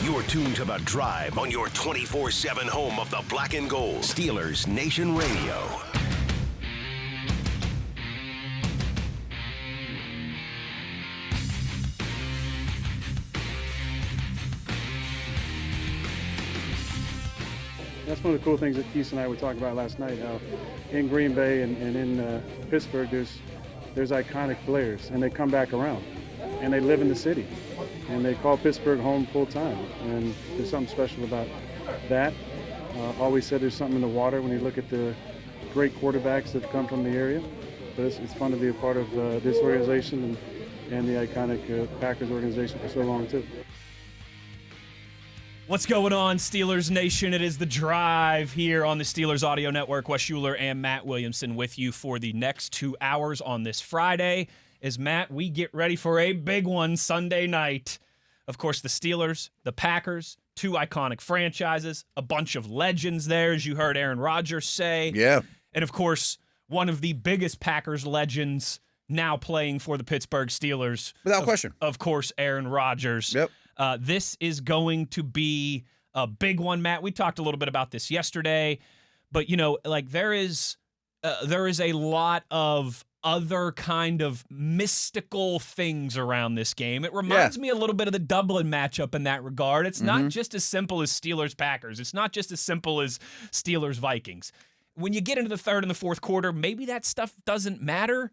You're tuned to The Drive on your 24/7 home of the black and gold. Steelers Nation Radio. That's one of the cool things that Keith and I were talking about last night, how in Green Bay and in Pittsburgh there's iconic players, and they come back around, and they live in the city, and they call Pittsburgh home full time, and there's something special about that. Always said there's something in the water when you look at the great quarterbacks that come from the area, but it's fun to be a part of this organization and the iconic Packers organization for so long too. What's going on, Steelers Nation? It is The Drive here on the Steelers Audio Network. Wes Uhler and Matt Williamson with you for the next 2 hours on this Friday. As Matt, we get ready for a big one Sunday night. Of course, the Steelers, the Packers, two iconic franchises, a bunch of legends there, as you heard Aaron Rodgers say. Yeah. And, of course, one of the biggest Packers legends now playing for the Pittsburgh Steelers. Without question. Of course, Aaron Rodgers. Yep. This is going to be a big one, Matt. We talked a little bit about this yesterday, but there is a lot of other kind of mystical things around this game. It reminds me a little bit of the Dublin matchup in that regard. It's not just as simple as Steelers-Packers. It's not just as simple as Steelers-Vikings. When you get into the third and the fourth quarter, maybe that stuff doesn't matter,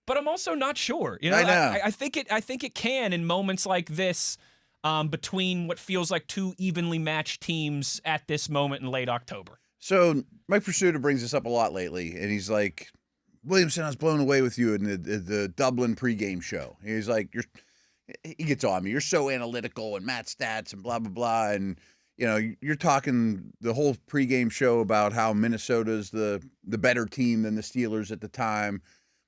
but I'm also not sure. I know. I think it can in moments like this. Between what feels like two evenly matched teams at this moment in late October. So Mike Pursuta brings this up a lot lately, and he's like, Williamson, I was blown away with you in the Dublin pregame show. He's like, he gets on me. You're so analytical and Matt stats and blah, blah, blah. And, you're talking the whole pregame show about how Minnesota's the better team than the Steelers at the time.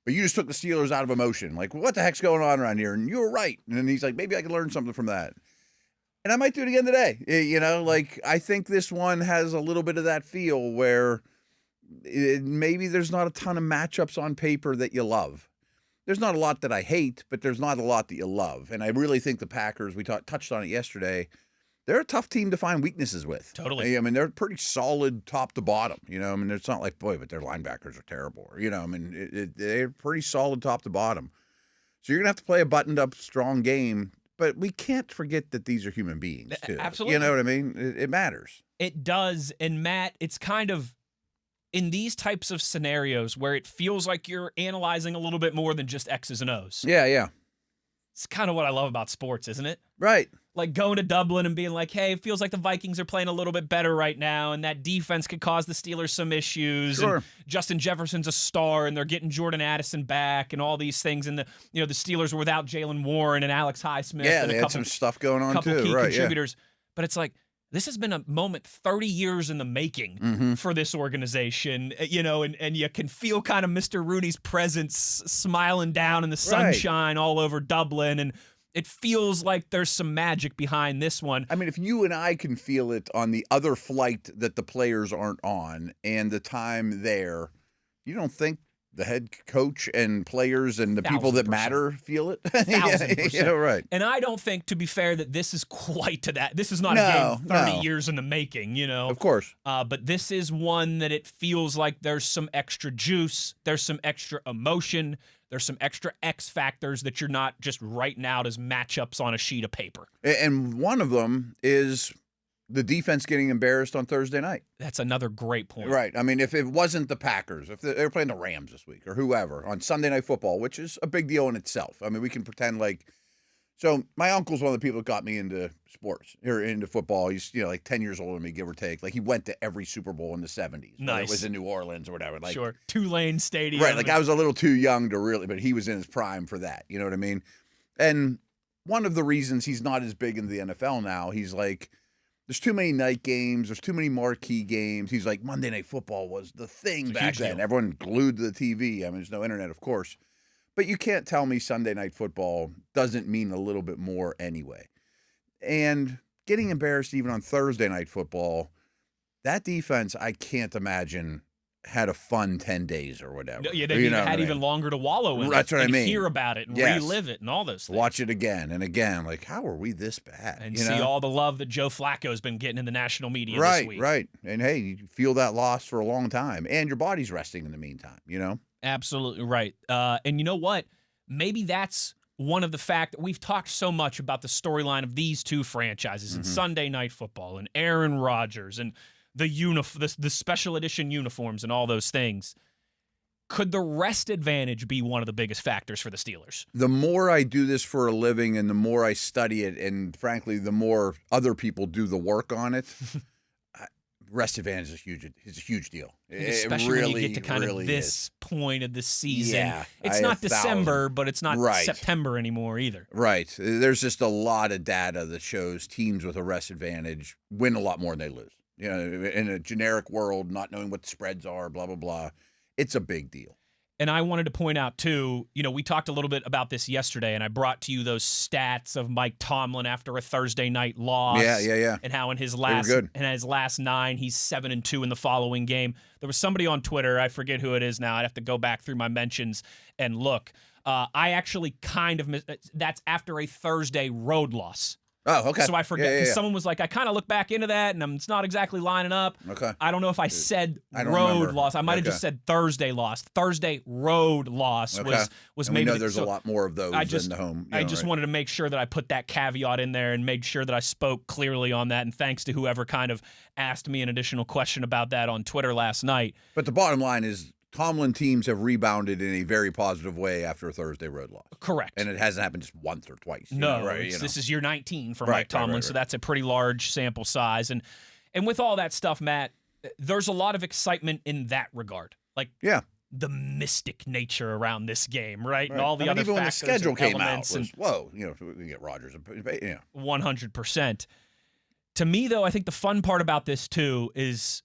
But you just took the Steelers out of emotion. Like, what the heck's going on around here? And you were right. And then he's like, maybe I can learn something from that. And I might do it again today. I think this one has a little bit of that feel where maybe there's not a ton of matchups on paper that you love. There's not a lot that I hate, but there's not a lot that you love. And I really think the Packers, we touched on it yesterday, they're a tough team to find weaknesses with. Totally. I mean, they're pretty solid top to bottom. It's not like, boy, but their linebackers are terrible. They're pretty solid top to bottom. So you're going to have to play a buttoned-up, strong game. But we can't forget that these are human beings, too. Absolutely. You know what I mean? It matters. It does. And, Matt, it's kind of in these types of scenarios where it feels like you're analyzing a little bit more than just X's and O's. Yeah. It's kind of what I love about sports, isn't it? Right. Like going to Dublin and being like, hey, it feels like the Vikings are playing a little bit better right now, and that defense could cause the Steelers some issues. Sure. And Justin Jefferson's a star, and they're getting Jordan Addison back and all these things. And the Steelers were without Jalen Warren and Alex Highsmith. Yeah, and they a had couple, some stuff going on, couple too. Key Right, contributors. But it's like, this has been a moment 30 years in the making for this organization, and you can feel kind of Mr. Rooney's presence smiling down in the sunshine all over Dublin, and it feels like there's some magic behind this one. I mean, if you and I can feel it on the other flight that the players aren't on and the time there, you don't think the head coach and players and the people that matter feel it? 1,000%. Yeah, right. And I don't think, to be fair, that this is quite to that. This is not a game 30 years in the making, Of course. But this is one that it feels like there's some extra juice, there's some extra emotion, there's some extra X factors that you're not just writing out as matchups on a sheet of paper. And one of them is the defense getting embarrassed on Thursday night. That's another great point. Right. I mean, if it wasn't the Packers, if they were playing the Rams this week or whoever on Sunday Night Football, which is a big deal in itself. I mean, we can pretend like – so my uncle's one of the people that got me into sports or into football. He's, like 10 years older than me, give or take. Like he went to every Super Bowl in the 70s. Nice. It was in New Orleans or whatever. Like, sure. Tulane Stadium. Right. Like I was a little too young to really – but he was in his prime for that. You know what I mean? And one of the reasons he's not as big in the NFL now, he's like – there's too many night games. There's too many marquee games. He's like, Monday Night Football was the thing back then. Deal. Everyone glued to the TV. I mean, there's no internet, of course. But you can't tell me Sunday Night Football doesn't mean a little bit more anyway. And getting embarrassed even on Thursday Night Football, that defense, I can't imagine had a fun 10 days or whatever. Yeah, they had even longer to wallow in it. That's what I mean. Hear about it and relive it and all those things. Watch it again and again. Like, how are we this bad? And see all the love that Joe Flacco's been getting in the national media this week. Right. And, hey, you feel that loss for a long time. And your body's resting in the meantime, Absolutely right. And you know what? Maybe that's one of the fact that we've talked so much about the storyline of these two franchises and Sunday Night Football and Aaron Rodgers and the special edition uniforms and all those things. Could the rest advantage be one of the biggest factors for the Steelers? The more I do this for a living and the more I study it, and frankly, the more other people do the work on it, rest advantage is a huge deal. Especially really, when you get to kind really of this point of the season. Yeah, it's not December, but it's not September anymore either. Right. There's just a lot of data that shows teams with a rest advantage win a lot more than they lose. In a generic world, not knowing what the spreads are, blah, blah, blah. It's a big deal. And I wanted to point out, too, we talked a little bit about this yesterday, and I brought to you those stats of Mike Tomlin after a Thursday night loss. Yeah. And how in his last 9, he's 7-2 in the following game. There was somebody on Twitter, I forget who it is now. I'd have to go back through my mentions and look. I actually kind of that's after a Thursday road loss. Oh, okay. So I forget because someone was like, I kind of look back into that, and it's not exactly lining up. Okay. I don't know if I said road loss. I might have just said Thursday loss. Thursday road loss was and maybe. We know there's a lot more of those than the home. I just wanted to make sure that I put that caveat in there and made sure that I spoke clearly on that. And thanks to whoever kind of asked me an additional question about that on Twitter last night. But the bottom line is, Tomlin teams have rebounded in a very positive way after a Thursday road loss. Correct. And it hasn't happened just once or twice. This is year 19 for Mike Tomlin, so that's a pretty large sample size. And with all that stuff, Matt, there's a lot of excitement in that regard. Like, the mystic nature around this game, right? And all the other even factors when the schedule came out, and whoa, we can get Rodgers. 100%. To me, though, I think the fun part about this, too, is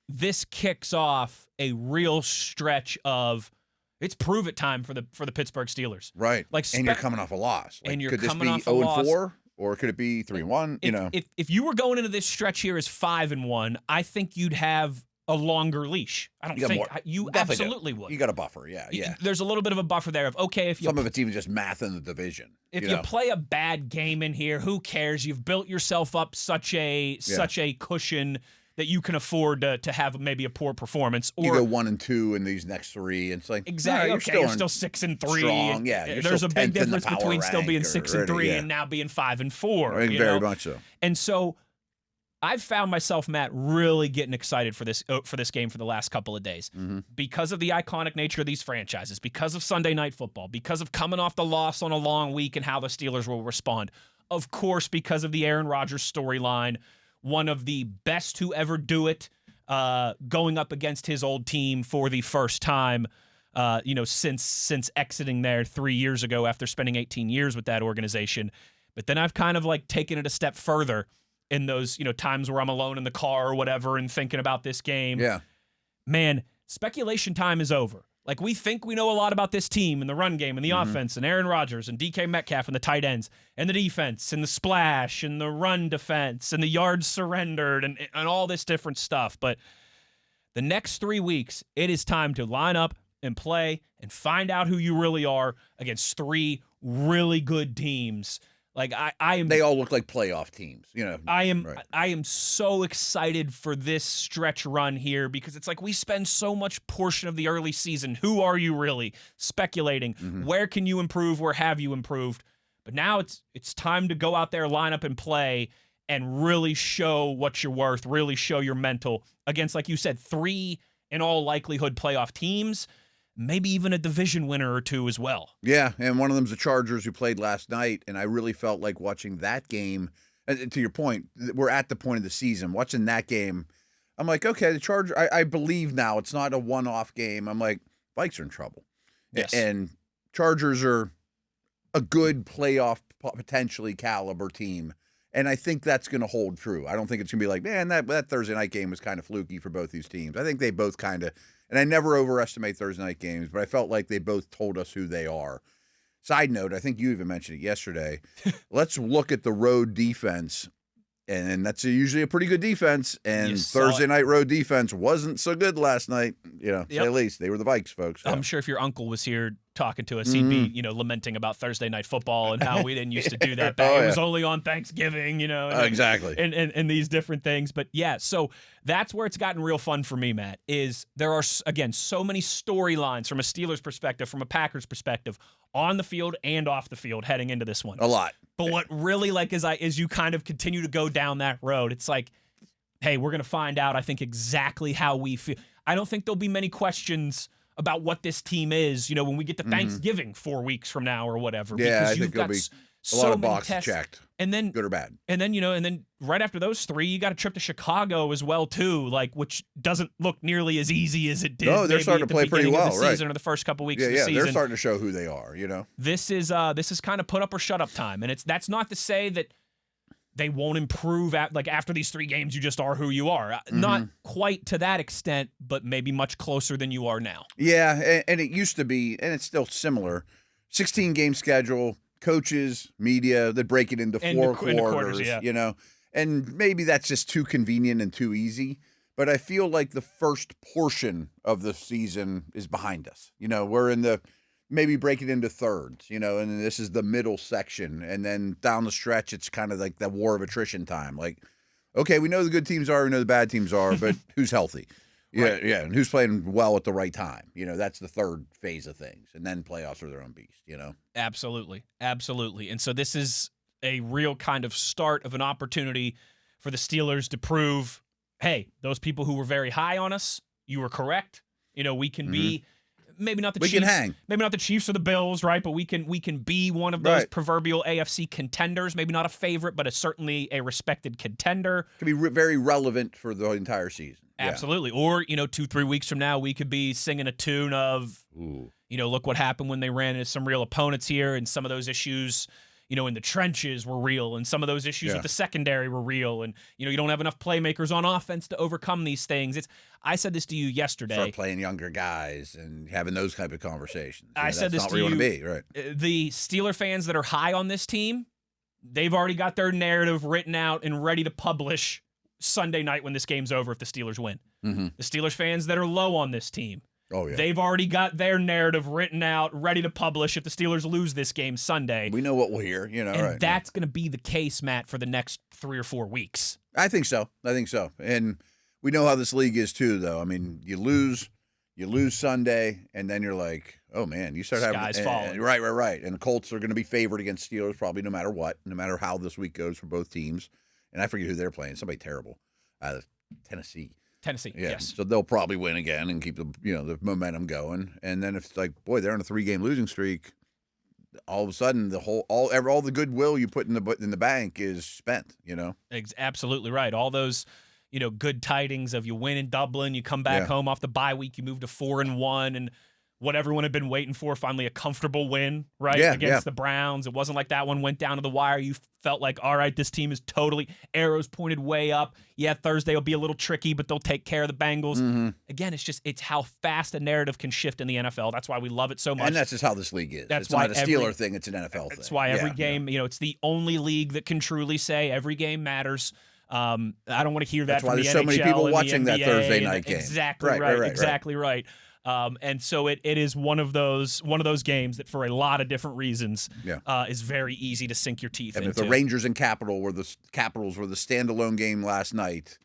this kicks off a real stretch of it's prove it time for the Pittsburgh Steelers. Right. And you're coming off a loss. And you're could this coming be off a loss. 0-4 or could it be 3-1? If you were going into this stretch here as 5-1, I think you'd have a longer leash. I don't think you absolutely would. You got a buffer, yeah. There's a little bit of a buffer there of if you some of it's even just math in the division. If you play a bad game in here, who cares? You've built yourself up such a cushion that you can afford to have maybe a poor performance. Or you go 1-2 in these next 3, and it's like exactly. You're still 6-3. Strong, There's a big difference between still being 6-3 and now being 5-4. Very much so. And so, I've found myself, Matt, really getting excited for this game for the last couple of days because of the iconic nature of these franchises, because of Sunday Night Football, because of coming off the loss on a long week and how the Steelers will respond. Of course, because of the Aaron Rodgers storyline. One of the best to ever do it, going up against his old team for the first time, since exiting there 3 years ago after spending 18 years with that organization. But then I've kind of taken it a step further in those, times where I'm alone in the car or whatever and thinking about this game. Yeah. Man, speculation time is over. We think we know a lot about this team and the run game and the offense and Aaron Rodgers and DK Metcalf and the tight ends and the defense and the splash and the run defense and the yards surrendered and all this different stuff. But the next 3 weeks, it is time to line up and play and find out who you really are against 3 really good teams. They all look like playoff teams, I am so excited for this stretch run here because it's we spend so much portion of the early season. Who are you really? Speculating. Where can you improve? Where have you improved? But now it's time to go out there, line up and play and really show what you're worth, really show your mental against, like you said, 3 in all likelihood playoff teams. Maybe even a division winner or 2 as well. Yeah, and one of them's the Chargers who played last night, and I really felt like watching that game, and to your point, we're at the point of the season. Watching that game, I'm like, okay, the Chargers, I believe now it's not a one-off game. I'm like, Vikes are in trouble. Yes. And Chargers are a good playoff, potentially caliber team, and I think that's going to hold true. I don't think it's going to be like, man, that Thursday night game was kind of fluky for both these teams. I think they both kind of... And I never overestimate Thursday night games, but I felt like they both told us who they are. Side note, I think you even mentioned it yesterday. Let's look at the road defense And that's usually a pretty good defense. And saw Thursday it. night road defense wasn't so good last night. To say the least. They were the Vikes, folks. Yeah. I'm sure if your uncle was here talking to us, he'd be, lamenting about Thursday night football and how we didn't used to do that back. Oh, It was only on Thanksgiving, Exactly. And these different things. But yeah, so that's where it's gotten real fun for me, Matt, is there are, again, so many storylines from a Steelers perspective, from a Packers perspective, on the field and off the field heading into this one. A lot. But what really, as you kind of continue to go down that road, it's like, hey, we're going to find out, I think, exactly how we feel. I don't think there'll be many questions about what this team is, when we get to Thanksgiving 4 weeks from now or whatever. Yeah, because I you've think there'll got be so a lot of many boxes tests. checked, And then, good or bad. and then right after those 3, you got a trip to Chicago as well too, which doesn't look nearly as easy as it did. No, they're maybe starting at to the play pretty beginning well, of the right? season or the first couple weeks Yeah, of the yeah, season. they're starting to show who they are. This is kind of put up or shut up time, and that's not to say that they won't improve after these 3 games. You just are who you are. Not quite to that extent, but maybe much closer than you are now. Yeah, and it used to be, and it's still similar. 16-game schedule, coaches, media, they break it into Into 4 into quarters, yeah. And maybe that's just too convenient and too easy. But I feel like the first portion of the season is behind us. We're in the maybe break it into thirds, and this is the middle section. And then down the stretch, it's kind of like the war of attrition time. Like, okay, we know the good teams are, we know the bad teams are, but who's healthy? Yeah, Right. yeah, and who's playing well at the right time? That's the third phase of things. And then playoffs are their own beast, Absolutely. Absolutely. And so this is a real kind of start of an opportunity for the Steelers to prove, hey, those people who were very high on us, you were correct. We can be maybe not the We Chiefs, can hang. maybe not the Chiefs or the Bills, right? But we can be one of those Right. proverbial AFC contenders. Maybe not a favorite, but certainly a respected contender. Can be very relevant for the entire season. Yeah. Absolutely. Or 2-3 weeks from now, we could be singing a tune of, Ooh. look what happened when they ran into some real opponents here, and some of those issues, in the trenches were real, and some of those issues with the secondary were real, and you don't have enough playmakers on offense to overcome these things. I said this to you yesterday. Start playing younger guys and having those type of conversations. I said this not to where you you. want to be, right? The Steeler fans that are high on this team, they've already got their narrative written out and ready to publish Sunday night when this game's over if the Steelers win. Mm-hmm. The Steelers fans that are low on this team, Oh yeah, they've already got their narrative written out, ready to publish if the Steelers lose this game Sunday. we know what we'll hear. And right? that's going to be the case, Matt, for the next 3 or 4 weeks. I think so. And we know how this league is too, though. I mean, you lose Sunday, and then you're like, oh man, you start having Sky's falling. Right. And the Colts are going to be favored against Steelers probably no matter what, no matter how this week goes for both teams. And I forget who they're playing. Somebody terrible. Tennessee. Tennessee, Yeah. yes. So they'll probably win again and keep the momentum going. And then if it's like, boy, they're on a 3-game losing streak, all of a sudden all the goodwill you put in the bank is spent. Absolutely right. All those, good tidings of you win in Dublin, you come back home off the bye week, you move to 4-1, and what everyone had been waiting for, finally a comfortable win, right, against the Browns. It wasn't like that one went down to the wire. You felt like, all right, this team is totally arrows pointed way up. Yeah, Thursday will be a little tricky, but they'll take care of the Bengals. Mm-hmm. Again, it's how fast a narrative can shift in the NFL. That's why we love it so much. And that's just how this league is. That's it's why not a Steeler thing; it's an NFL thing. That's why every game, it's the only league that can truly say every game matters. I don't want to hear that That's why from there's the so many NHL people and watching the that NBA Thursday and night game. Exactly Right. Exactly right. And so it is one of those games that, for a lot of different reasons, is very easy to sink your teeth into. If the Rangers and Capitals were the standalone game last night,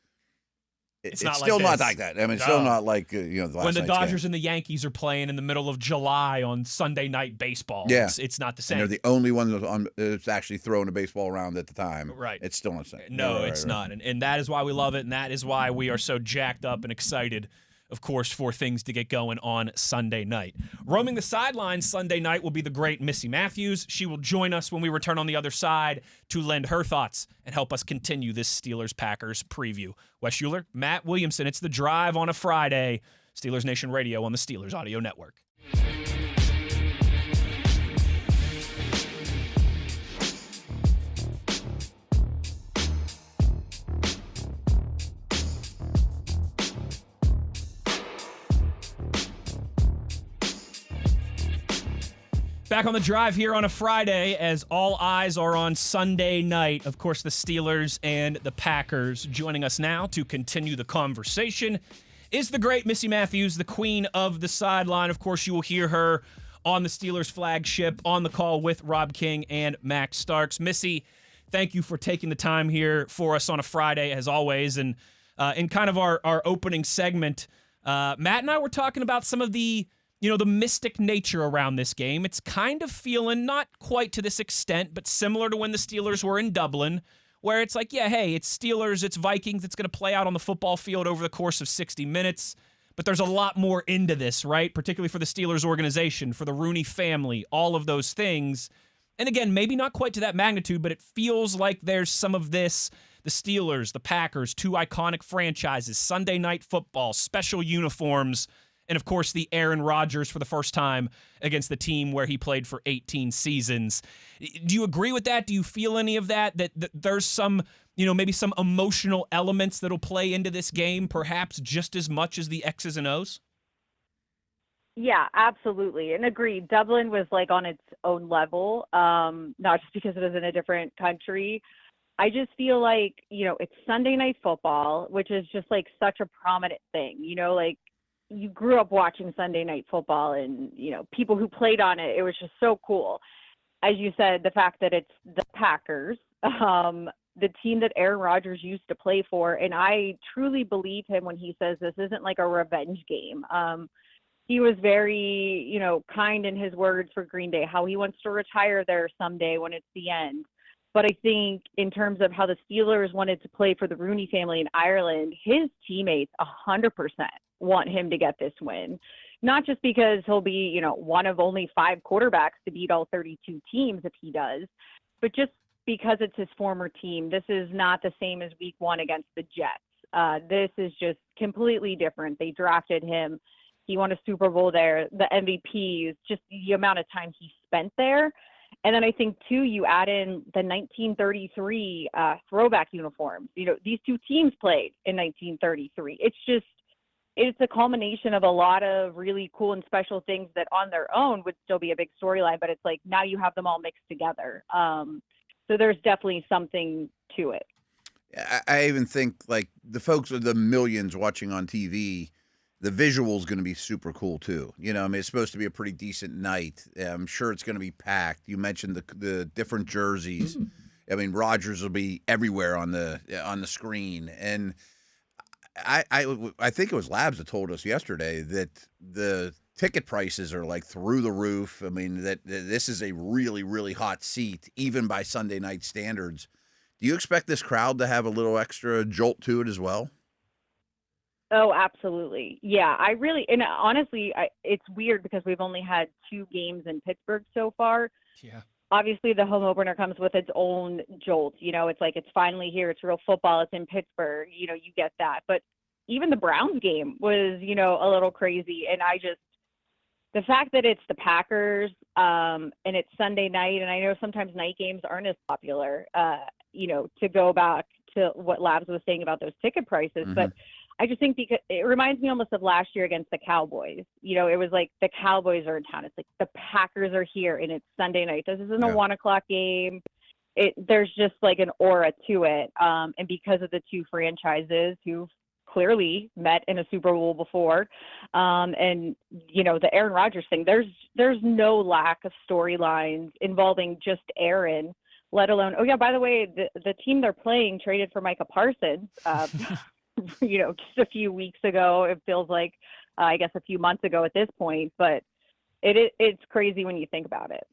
it's not still like not this. like that. I mean, it's still not like the last when the night's Dodgers game. and the Yankees are playing in the middle of July on Sunday night baseball. Yeah. It's not the same. And they're the only ones that's actually throwing a baseball around at the time. Right. It's still not the same. No, Right, it's right. not. And that is why we love it, and that is why we are so jacked up and excited, of course, for things to get going on Sunday night. Roaming the sidelines Sunday night will be the great Missy Matthews. She will join us when we return on the other side to lend her thoughts and help us continue this Steelers-Packers preview. Wes Uhler, Matt Williamson, it's The Drive on a Friday. Steelers Nation Radio on the Steelers Audio Network. Back on the drive here on a Friday as all eyes are on Sunday night. Of course, the Steelers and the Packers. Joining us now to continue the conversation is the great Missy Matthews, the queen of the sideline. Of course, you will hear her on the Steelers flagship on the call with Rob King and Max Starks. Missy, thank you for taking the time here for us on a Friday, as always. And in kind of our opening segment, Matt and I were talking about some of the mystic nature around this game. It's kind of feeling, not quite to this extent, but similar to when the Steelers were in Dublin, where it's like, yeah, hey, it's Steelers, it's Vikings, it's going to play out on the football field over the course of 60 minutes. But there's a lot more into this, right? Particularly for the Steelers organization, for the Rooney family, all of those things. And again, maybe not quite to that magnitude, but it feels like there's some of this. The Steelers, the Packers, two iconic franchises, Sunday Night Football, special uniforms, and, of course, the Aaron Rodgers for the first time against the team where he played for 18 seasons. Do you agree with that? Do you feel any of that? That there's some, maybe some emotional elements that'll play into this game, perhaps just as much as the X's and O's? Yeah, absolutely. And agreed. Dublin was like on its own level, not just because it was in a different country. I just feel like, it's Sunday Night Football, which is just like such a prominent thing, like, you grew up watching Sunday Night Football and, people who played on it, it was just so cool. As you said, the fact that it's the Packers, the team that Aaron Rodgers used to play for. And I truly believe him when he says this isn't like a revenge game. He was very, kind in his words for Green Day, how he wants to retire there someday when it's the end. But I think in terms of how the Steelers wanted to play for the Rooney family in Ireland, his teammates 100% want him to get this win. Not just because he'll be, one of only 5 quarterbacks to beat all 32 teams if he does, but just because it's his former team. This is not the same as week 1 against the Jets. This is just completely different. They drafted him. He won a Super Bowl there. The MVPs, just the amount of time he spent there. And then I think, too, you add in the 1933 throwback uniforms. These two teams played in 1933. It's a culmination of a lot of really cool and special things that on their own would still be a big storyline, but it's like now you have them all mixed together. So there's definitely something to it. I even think, like, the folks with the millions watching on TV, the visual is going to be super cool too. It's supposed to be a pretty decent night. I'm sure it's going to be packed. You mentioned the different jerseys. I mean, Rodgers will be everywhere on the screen. And I think it was Labs that told us yesterday that the ticket prices are like through the roof. I mean, that this is a really, really hot seat, even by Sunday night standards. Do you expect this crowd to have a little extra jolt to it as well? Oh, absolutely. Yeah, and honestly, it's weird because we've only had 2 games in Pittsburgh so far. Yeah. Obviously, the home opener comes with its own jolt. It's like it's finally here. It's real football. It's in Pittsburgh. You get that. But even the Browns game was, a little crazy. And the fact that it's the Packers and it's Sunday night, and I know sometimes night games aren't as popular, to go back to what Labs was saying about those ticket prices. Mm-hmm. But I just think because it reminds me almost of last year against the Cowboys. It was like the Cowboys are in town. It's like the Packers are here, and it's Sunday night. This isn't a 1:00 game. There's just like an aura to it. And because of the 2 franchises who've clearly met in a Super Bowl before, and the Aaron Rodgers thing, there's no lack of storylines involving just Aaron, let alone, oh yeah, by the way, the team they're playing traded for Micah Parsons. Just a few weeks ago. It feels like, I guess, a few months ago at this point. But it's crazy when you think about it.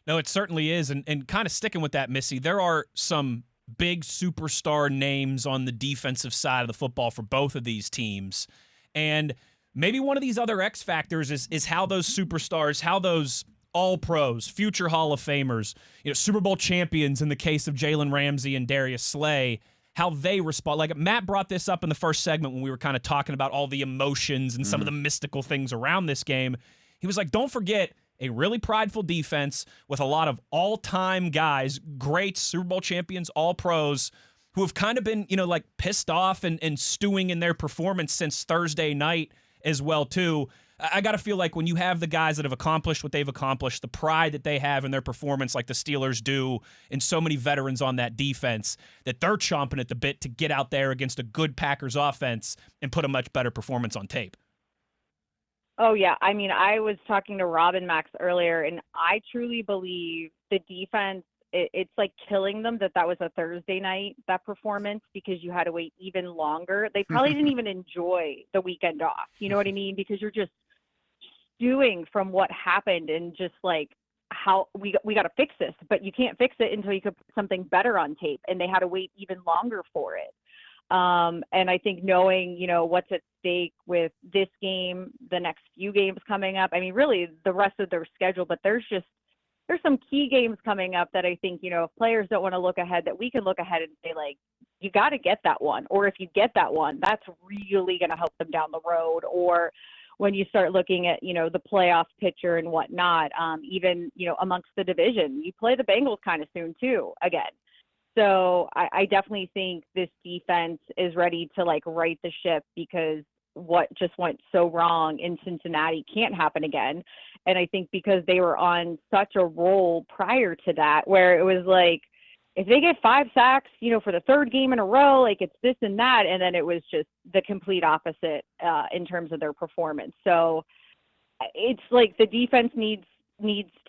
No, it certainly is. And kind of sticking with that, Missy, there are some big superstar names on the defensive side of the football for both of these teams. And maybe one of these other X factors is how those superstars, how those all-pros, future Hall of Famers, Super Bowl champions in the case of Jalen Ramsey and Darius Slay, how they respond. Like Matt brought this up in the first segment when we were kind of talking about all the emotions and some of the mystical things around this game. He was like, don't forget a really prideful defense with a lot of all-time guys, greats, Super Bowl champions, all-pros, who have kind of been, pissed off and stewing in their performance since Thursday night as well, too. I got to feel like when you have the guys that have accomplished what they've accomplished, the pride that they have in their performance like the Steelers do, and so many veterans on that defense, that they're chomping at the bit to get out there against a good Packers offense and put a much better performance on tape. Oh, yeah. I mean, I was talking to Rob and Max earlier, and I truly believe the defense, it's like killing them that was a Thursday night, that performance, because you had to wait even longer. They probably didn't even enjoy the weekend off. You know what I mean? Because you're just stewing from what happened and just like how we got to fix this, but you can't fix it until you could put something better on tape. And they had to wait even longer for it. And I think knowing, what's at stake with this game, the next few games coming up, I mean, really the rest of their schedule, but there's some key games coming up that I think, if players don't want to look ahead, that we can look ahead and say, like, you got to get that one. Or if you get that one, that's really going to help them down the road. Or when you start looking at, the playoff picture and whatnot, even, amongst the division, you play the Bengals kind of soon too, again. So I definitely think this defense is ready to like right the ship, because what just went so wrong in Cincinnati can't happen again. And I think because they were on such a roll prior to that, where it was like, if they get 5 sacks, for the third game in a row, like it's this and that. And then it was just the complete opposite in terms of their performance. So it's like the defense needs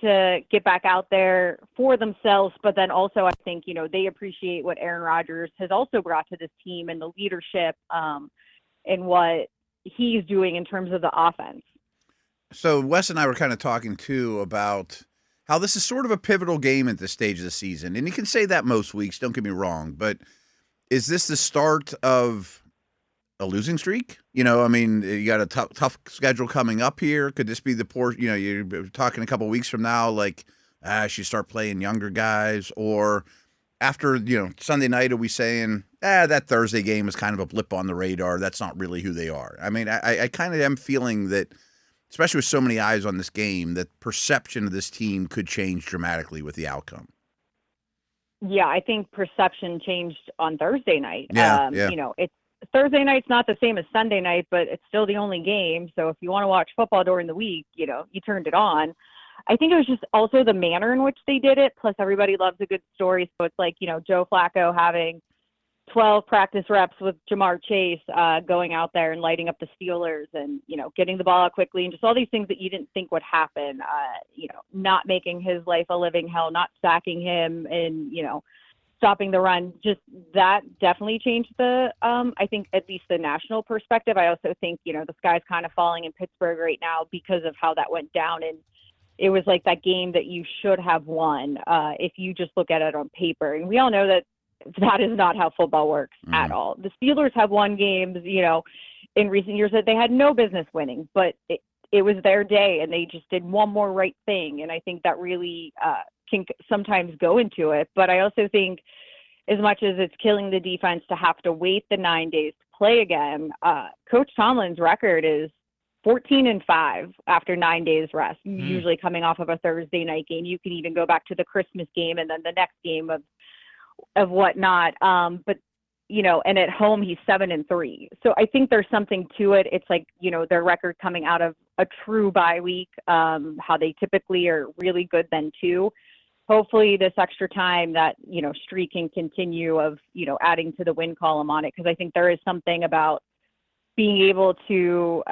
to get back out there for themselves, but then also I think, they appreciate what Aaron Rodgers has also brought to this team and the leadership and what he's doing in terms of the offense. So Wes and I were kind of talking too about how this is sort of a pivotal game at this stage of the season. And you can say that most weeks, don't get me wrong, but is this the start of a losing streak? You got a tough schedule coming up here. Could this be the poor, you're talking a couple of weeks from now, like, should start playing younger guys? Or after, Sunday night, are we saying, that Thursday game is kind of a blip on the radar. That's not really who they are. I mean, I kind of am feeling that, especially with so many eyes on this game, that perception of this team could change dramatically with the outcome. Yeah, I think perception changed on Thursday night. Yeah. It's Thursday night's not the same as Sunday night, but it's still the only game. So if you want to watch football during the week, you turned it on. I think it was just also the manner in which they did it. Plus everybody loves a good story. So it's like, Joe Flacco having 12 practice reps with Jamar Chase, going out there and lighting up the Steelers and, getting the ball out quickly and just all these things that you didn't think would happen, not making his life a living hell, not sacking him and, stopping the run. Just that definitely changed I think at least the national perspective. I also think, the sky's kind of falling in Pittsburgh right now because of how that went down. And it was like that game that you should have won if you just look at it on paper. And we all know that is not how football works at all. The Steelers have won games, in recent years that they had no business winning, but it was their day and they just did one more right thing. And I think that really can sometimes go into it. But I also think as much as it's killing the defense to have to wait the 9 days to play again, Coach Tomlin's record is 14-5 after 9 days rest, usually coming off of a Thursday night game. You can even go back to the Christmas game and then the next game of whatnot. But, and at home he's 7-3. So I think there's something to it. It's like, their record coming out of a true bye week, how they typically are really good then too. Hopefully this extra time that, streak can continue of, adding to the win column on it. Cause I think there is something about being able to,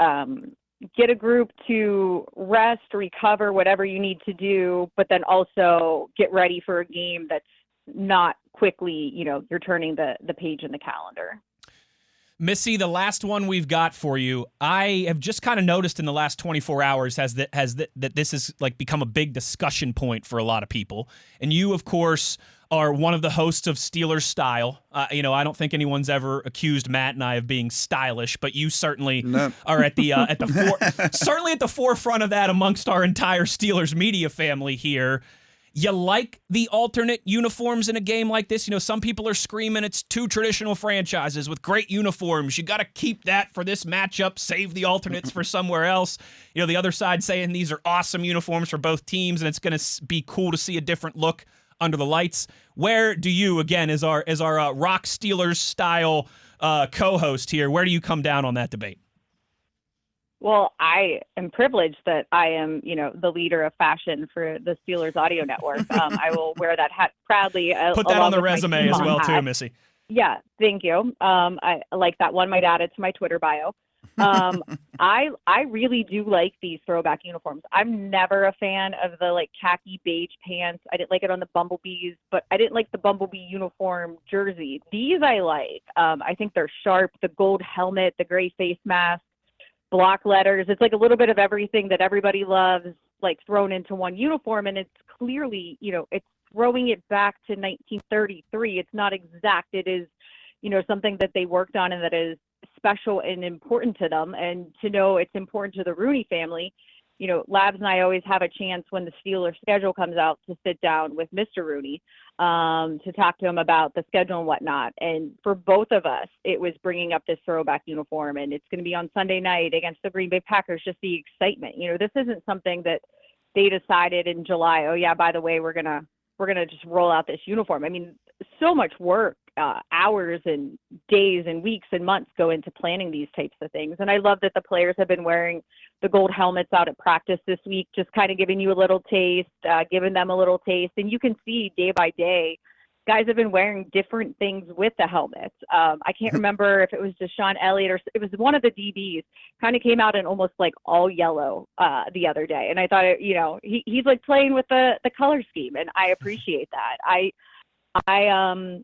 get a group to rest, recover, whatever you need to do, but then also get ready for a game that's not quickly, you're turning the page in the calendar. Missy, the last one we've got for you, I have just kind of noticed in the last 24 hours that this has like become a big discussion point for a lot of people. And you, of course, are one of the hosts of Steelers Style. I don't think anyone's ever accused Matt and I of being stylish, but you certainly are at the certainly at the forefront of that amongst our entire Steelers media family here. You like the alternate uniforms in a game like this? Some people are screaming it's two traditional franchises with great uniforms. You got to keep that for this matchup, save the alternates for somewhere else. The other side saying these are awesome uniforms for both teams and it's going to be cool to see a different look under the lights. Where do you, again, as our Rock Steelers style co-host here, where do you come down on that debate? Well, I am privileged that I am, the leader of fashion for the Steelers Audio Network. I will wear that hat proudly. Put that on the resume as well, too, Missy. Yeah, thank you. I like that one. Might add it to my Twitter bio. I really do like these throwback uniforms. I'm never a fan of the khaki beige pants. I didn't like it on the Bumblebees, but I didn't like the Bumblebee uniform jersey. These I like. I think they're sharp. The gold helmet, the gray face mask, block letters. It's like a little bit of everything that everybody loves, thrown into one uniform. And it's clearly, it's throwing it back to 1933. It's not exact. It is, something that they worked on and that is special and important to them. And to know it's important to the Rooney family, Labs and I always have a chance when the Steelers schedule comes out to sit down with Mr. Rooney to talk to him about the schedule and whatnot. And for both of us, it was bringing up this throwback uniform, and it's going to be on Sunday night against the Green Bay Packers. Just the excitement. This isn't something that they decided in July. Oh yeah, by the way, we're gonna just roll out this uniform. I mean, so much work, hours and days and weeks and months go into planning these types of things. And I love that the players have been wearing the gold helmets out at practice this week, just kind of giving you a little taste, giving them a little taste. And you can see day by day, guys have been wearing different things with the helmets. I can't remember if it was Deshaun Elliott or it was one of the DBs, kind of came out in almost all yellow the other day. And I thought, he's playing with the color scheme, and I appreciate that. I'm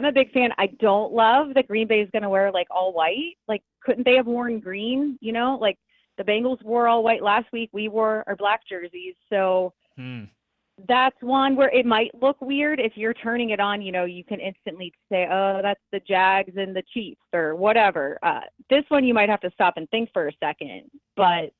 a big fan. I don't love that Green Bay is going to wear all white. Couldn't they have worn green? The Bengals wore all white last week. We wore our black jerseys. So that's one where it might look weird. If you're turning it on, you can instantly say, oh, that's the Jags and the Chiefs or whatever. This one you might have to stop and think for a second. But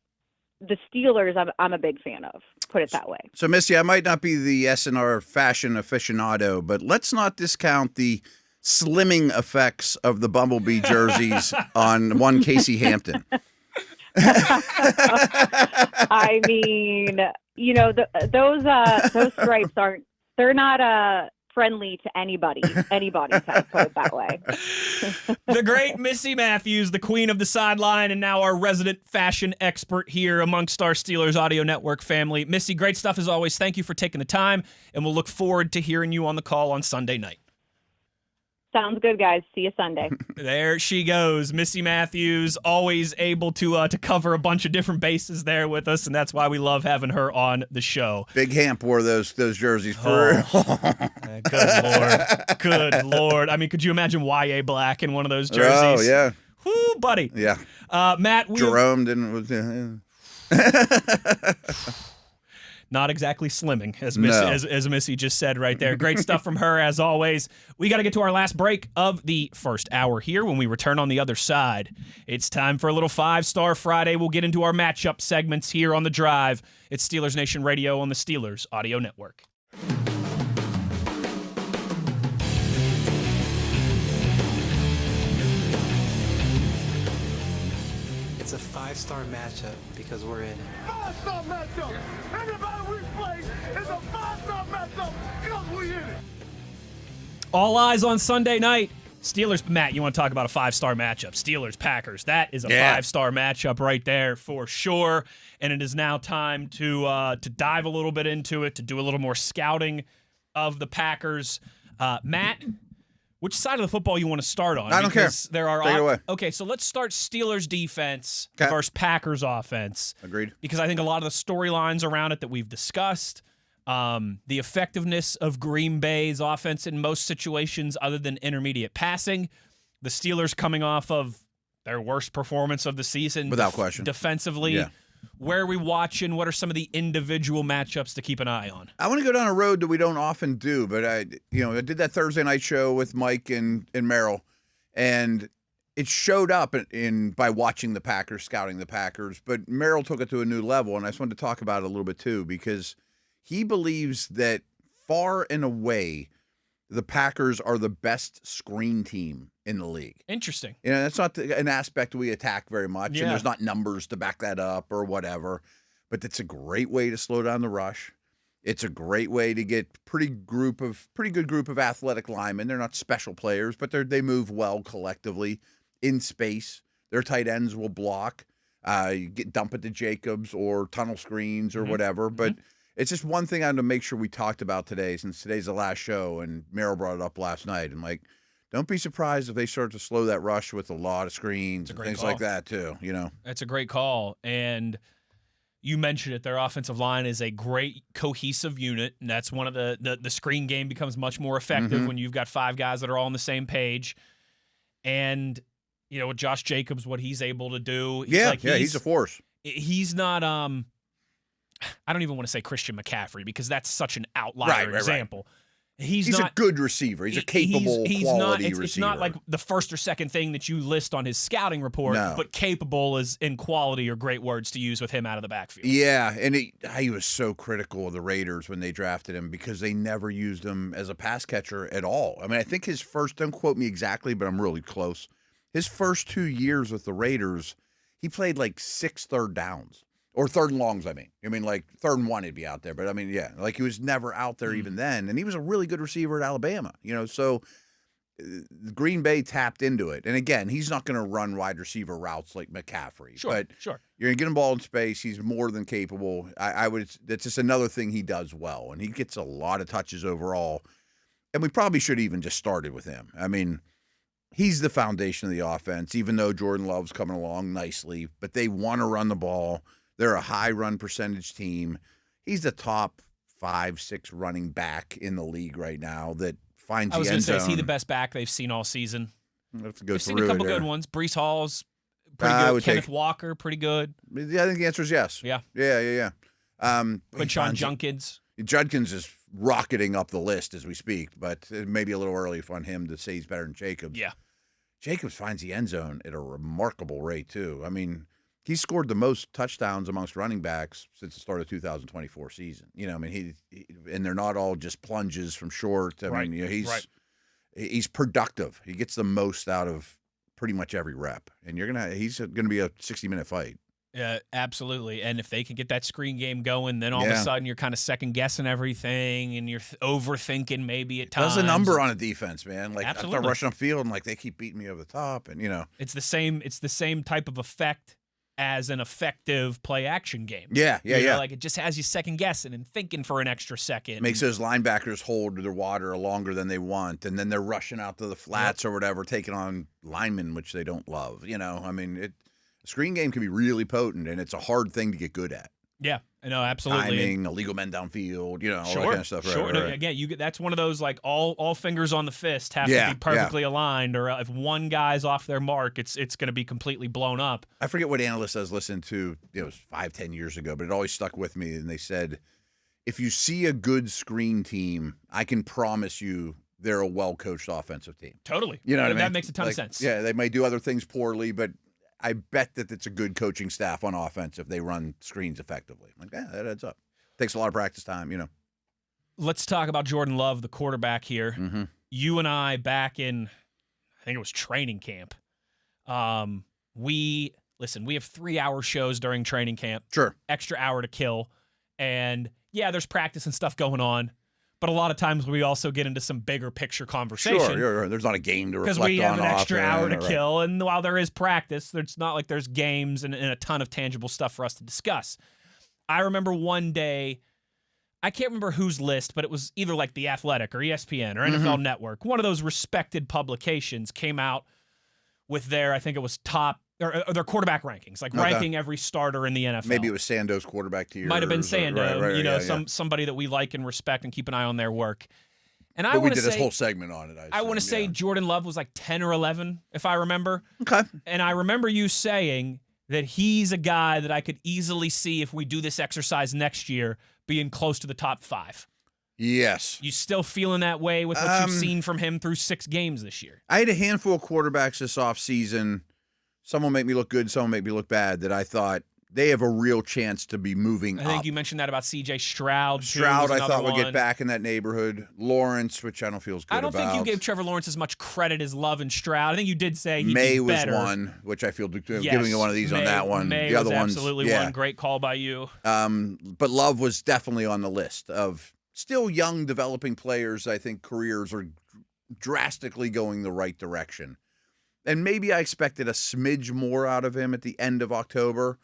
the Steelers, I'm a big fan of. Put it that way. So, Missy, I might not be the SNR fashion aficionado, but let's not discount the slimming effects of the Bumblebee jerseys on one Casey Hampton. I mean, those stripes they're not friendly to anybody type, put it that way. The great Missy Matthews, the queen of the sideline, and now our resident fashion expert here amongst our Steelers Audio Network family. Missy, great stuff as always. Thank you for taking the time, and we'll look forward to hearing you on the call on Sunday night. Sounds good, guys. See you Sunday. There she goes. Missy Matthews, always able to cover a bunch of different bases there with us, and that's why we love having her on the show. Big Hamp wore those jerseys for Good Lord. Good Lord. I mean, could you imagine Y.A. Black in one of those jerseys? Oh, yeah. Whoo, buddy. Yeah. Matt, Jerome didn't. Not exactly slimming, as Missy just said right there. Great stuff from her, as always. We got to get to our last break of the first hour here. When we return on the other side, it's time for a little 5-Star Friday. We'll get into our matchup segments here on The Drive. It's Steelers Nation Radio on the Steelers Audio Network. It's a 5-star matchup because we're in it. 5-star matchup. Everybody we play is a 5-star matchup because we in it. All eyes on Sunday night. Steelers, Matt, you want to talk about a 5-star matchup? Steelers, Packers. That is a 5-star matchup right there for sure. And it is now time to dive a little bit into it, to do a little more scouting of the Packers. Matt, which side of the football you want to start on? I don't care. There are Take it away. Okay, so let's start Steelers defense versus Packers offense. Agreed. Because I think a lot of the storylines around it that we've discussed, the effectiveness of Green Bay's offense in most situations other than intermediate passing, the Steelers coming off of their worst performance of the season. Without question. Defensively. Yeah. Where are we watching? What are some of the individual matchups to keep an eye on? I want to go down a road that we don't often do, but I did that Thursday night show with Mike and Merrill, and it showed up by watching the Packers, scouting the Packers. But Merrill took it to a new level, and I just wanted to talk about it a little bit too, because he believes that far and away the Packers are the best screen team in the league. Interesting. That's not an aspect we attack very much, and there's not numbers to back that up or whatever. But it's a great way to slow down the rush. It's a great way to get pretty good group of athletic linemen. They're not special players, but they move well collectively in space. Their tight ends will block. You dump it to Jacobs or tunnel screens or whatever. But it's just one thing I wanted to make sure we talked about today, since today's the last show, and Merrill brought it up last night. And like, don't be surprised if they start to slow that rush with a lot of screens and things like that too. That's a great call. And you mentioned it. Their offensive line is a great cohesive unit, and that's one of the screen game becomes much more effective when you've got 5 guys that are all on the same page. And with Josh Jacobs, what he's able to do. He's a force. He's not, I don't even want to say Christian McCaffrey because that's such an outlier example. Right. He's not a good receiver. He's a capable, quality receiver. It's not like the first or second thing that you list on his scouting report, but capable is in quality are great words to use with him out of the backfield. Yeah, and he was so critical of the Raiders when they drafted him because they never used him as a pass catcher at all. I mean, I think his first, don't quote me exactly, but I'm really close. His first 2 years with the Raiders, he played like 6 third downs. Or third and longs, I mean, like 3rd and 1 he'd be out there. But, I mean, yeah, like he was never out there even then. And he was a really good receiver at Alabama, so Green Bay tapped into it. And, again, he's not going to run wide receiver routes like McCaffrey. Sure. You're going to get him ball in space. He's more than capable. That's just another thing he does well. And he gets a lot of touches overall. And we probably should have even just started with him. I mean, he's the foundation of the offense, even though Jordan Love's coming along nicely. But they want to run the ball. They're a high run percentage team. He's the top 5-6 running back in the league right now that finds the end zone. I was going to say, is he the best back they've seen all season? They've seen a couple good ones. Breece Hall's pretty good. Kenneth Walker, pretty good. Yeah, I think the answer is yes. Yeah. Quinshon Judkins. Judkins is rocketing up the list as we speak, but it may be a little early for him to say he's better than Jacobs. Yeah. Jacobs finds the end zone at a remarkable rate, too. I mean, he scored the most touchdowns amongst running backs since the start of the 2024 season. I mean, he and they're not all just plunges from short. I mean, he's productive. He gets the most out of pretty much every rep, and he's gonna be a 60-minute fight. Yeah, absolutely. And if they can get that screen game going, then all of a sudden you're kind of second guessing everything, and you're overthinking maybe at times. There's a number on a defense, man. Like absolutely. I start rushing upfield, and like they keep beating me over the top, and it's the same type of effect as an effective play action game. Yeah. Like it just has you second guessing and thinking for an extra second. Makes those linebackers hold their water longer than they want, and then they're rushing out to the flats or whatever, taking on linemen, which they don't love. I mean, the screen game can be really potent, and it's a hard thing to get good at. Yeah, no, absolutely. Timing, illegal men downfield, all that kind of stuff. Sure. Right. Again, that's one of those like all fingers on the fist have to be perfectly aligned, or if one guy's off their mark, it's going to be completely blown up. I forget what analyst I was listening to. It was 5-10 years ago, but it always stuck with me. And they said, if you see a good screen team, I can promise you they're a well-coached offensive team. Totally. You know what I mean? That makes a ton of sense. Yeah, they may do other things poorly, but I bet that it's a good coaching staff on offense if they run screens effectively. Like, that adds up. Takes a lot of practice time, Let's talk about Jordan Love, the quarterback here. Mm-hmm. You and I back in, I think it was training camp. We have 3-hour shows during training camp. Sure. Extra hour to kill. And there's practice and stuff going on. But a lot of times we also get into some bigger picture conversation. Sure. There's not a game to reflect on. Because we have an extra hour to kill. And while there is practice, it's not like there's games and a ton of tangible stuff for us to discuss. I remember one day, I can't remember whose list, but it was either like The Athletic or ESPN or NFL Network. One of those respected publications came out with their, I think it was top, or their quarterback rankings, like ranking every starter in the NFL. Maybe it was Sando's quarterback tier. Might have been Sando, somebody that we like and respect and keep an eye on their work. And I we did this whole segment on it. I want to say Jordan Love was like 10 or 11, if I remember. Okay. And I remember you saying that he's a guy that I could easily see if we do this exercise next year being close to the top 5. Yes. You still feeling that way with what you've seen from him through 6 games this year? I had a handful of quarterbacks this offseason. Some will make me look good, some will make me look bad, that I thought they have a real chance to be moving up. I think you mentioned that about C.J. Stroud. Stroud, I thought, would get back in that neighborhood. Lawrence, which I don't feel as good about. I don't think you gave Trevor Lawrence as much credit as Love and Stroud. I think you did say he'd May be better. was one, which I feel giving one of these on that one. May the other was ones, absolutely one. Great call by you. But Love was definitely on the list of still young, developing players. I think careers are drastically going the right direction. And maybe I expected a smidge more out of him at the end of October,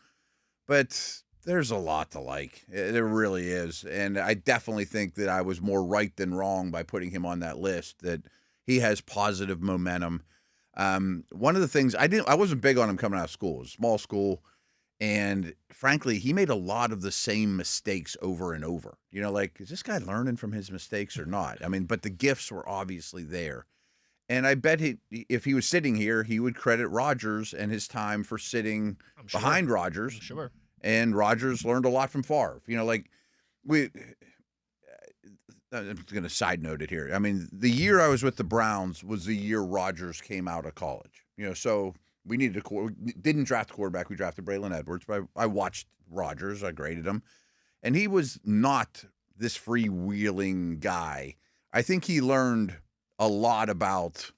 but there's a lot to like. There really is. And I definitely think that I was more right than wrong by putting him on that list, that he has positive momentum. One of the things I wasn't big on him coming out of school. It was a small school. And frankly, he made a lot of the same mistakes over and over. You know, like, is this guy learning from his mistakes or not? I mean, but the gifts were obviously there. And I bet if he was sitting here, he would credit Rodgers and his time for sitting behind Rodgers. Sure. And Rodgers learned a lot from Favre. You know, like, I'm going to side note it here. I mean, the year I was with the Browns was the year Rodgers came out of college. You know, so we didn't draft a quarterback. We drafted Braylon Edwards, but I watched Rodgers. I graded him. And he was not this freewheeling guy. I think he learned a lot about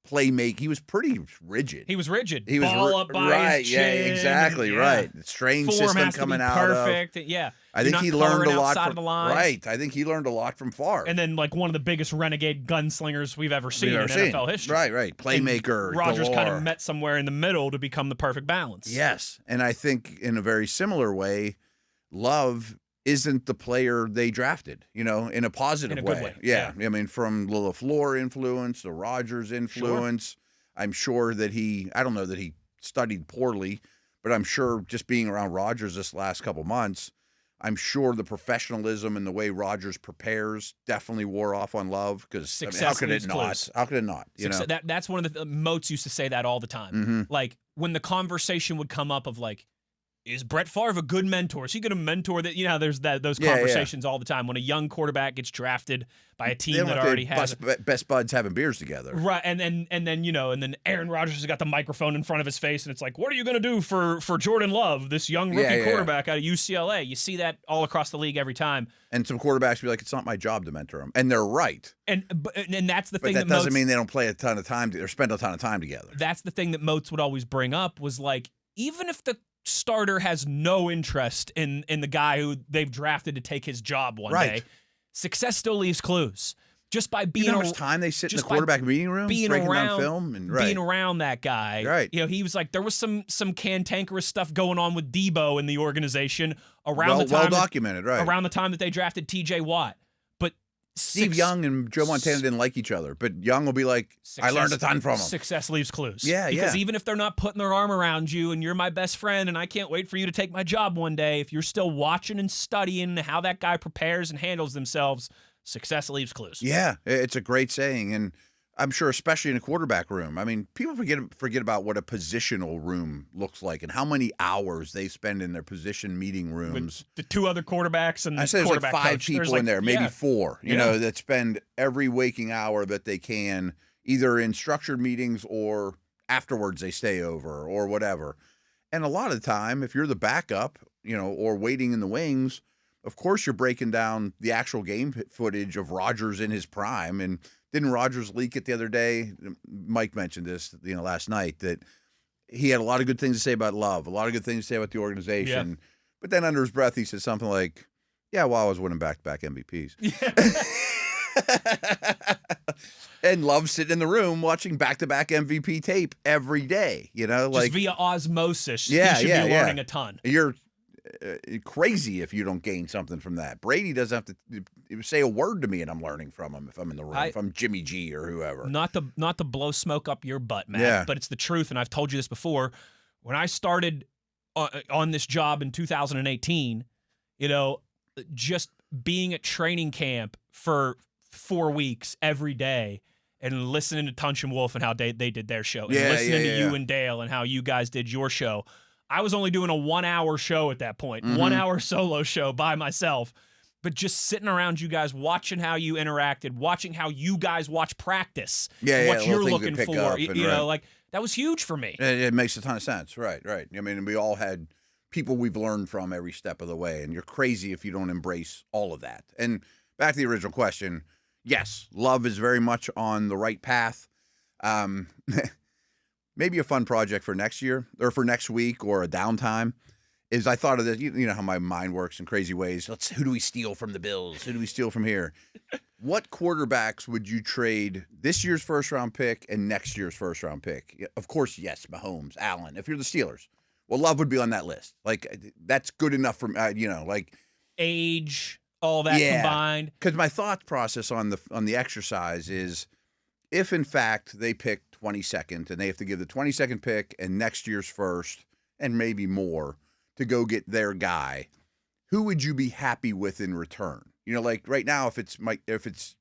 playmaking. He was pretty rigid. He was rigid. He was ball up by right. his chin. Yeah, exactly. Yeah. Right. Strange Form system has to coming be out perfect. of. Yeah. I think You're he not learned a coloring lot outside from of the lines. right. I think he learned a lot from Favre. And then, like, one of the biggest renegade gunslingers we've ever seen in NFL history. Right. Playmaker. Rodgers kind of galore. met somewhere in the middle to become the perfect balance. Yes. And I think in a very similar way, Love isn't the player they drafted, you know, in a positive In a good way. Yeah. I mean, from the LaFleur influence, the Rodgers influence, I'm sure that I don't know that he studied poorly, but I'm sure just being around Rodgers this last couple months, I'm sure the professionalism and the way Rodgers prepares definitely wore off on Love, because how could it not? How could it not? You know? That's one of the Moats used to say that all the time. Mm-hmm. Like, when the conversation would come up of, like, is Brett Favre a good mentor? Is he going to mentor that? You know, there's those conversations all the time when a young quarterback gets drafted by a team that already has best buds having beers together, right? And then Aaron Rodgers has got the microphone in front of his face, and it's like, what are you going to do for Jordan Love, this young rookie quarterback out of UCLA? You see that all across the league every time. And some quarterbacks be like, it's not my job to mentor him, and they're right. And that's the thing. But that doesn't mean they don't play a ton of time or spend a ton of time together. That's the thing that Moats would always bring up was, like, even if the starter has no interest in the guy who they've drafted to take his job one day, success still leaves clues. Just by being, you know how much time they sit in the quarterback meeting room, breaking down film, and being around that guy. Right. You know, he was like, there was some cantankerous stuff going on with Debo in the organization around the time well documented, right? Around the time that they drafted T.J. Watt. But Steve Young and Joe Montana didn't like each other, but Young will be like, I learned a ton from him. Success leaves clues. Yeah, because even if they're not putting their arm around you and you're my best friend and I can't wait for you to take my job one day, if you're still watching and studying how that guy prepares and handles themselves, success leaves clues. Yeah, it's a great saying, and I'm sure especially in a quarterback room. I mean, people forget about what a positional room looks like and how many hours they spend in their position meeting rooms. With the two other quarterbacks and I say there's like 5 people in there, maybe 4, you know, that spend every waking hour that they can either in structured meetings or afterwards they stay over or whatever. And a lot of the time, if you're the backup, you know, or waiting in the wings, of course you're breaking down the actual game footage of Rodgers in his prime. And didn't Rodgers leak it the other day? Mike mentioned this, you know, last night, that he had a lot of good things to say about Love, a lot of good things to say about the organization. Yeah. But then under his breath, he said something like, yeah, well, I was winning back-to-back MVPs. Yeah. And Love sitting in the room watching back-to-back MVP tape every day, you know? Just via osmosis, he should be learning a ton. You're crazy if you don't gain something from that. Brady doesn't have to say a word to me and I'm learning from him if I'm in the room, if I'm Jimmy G or whoever. Not to blow smoke up your butt, Matt, but it's the truth, and I've told you this before. When I started on this job in 2018, you know, just being at training camp for 4 weeks every day and listening to Tunch and Wolf and how they did their show, and listening to you and Dale and how you guys did your show. I was only doing a 1-hour show at that point, 1-hour solo show by myself, but just sitting around you guys, watching how you interacted, watching how you guys watch practice, what you're looking for. You know, like, that was huge for me. It makes a ton of sense. Right. I mean, we all had people we've learned from every step of the way, and you're crazy if you don't embrace all of that. And back to the original question, yes, Love is very much on the right path. Maybe a fun project for next year or for next week or a downtime is I thought of this. You know how my mind works in crazy ways. Who do we steal from the Bills? Who do we steal from here? What quarterbacks would you trade this year's first-round pick and next year's first-round pick? Of course, yes, Mahomes, Allen. If you're the Steelers, well, Love would be on that list. Like, that's good enough for, like. Age, all that combined. Because my thought process on the exercise is, if in fact they pick 22nd and they have to give the 22nd pick and next year's first and maybe more to go get their guy, who would you be happy with in return? Like right now, if it's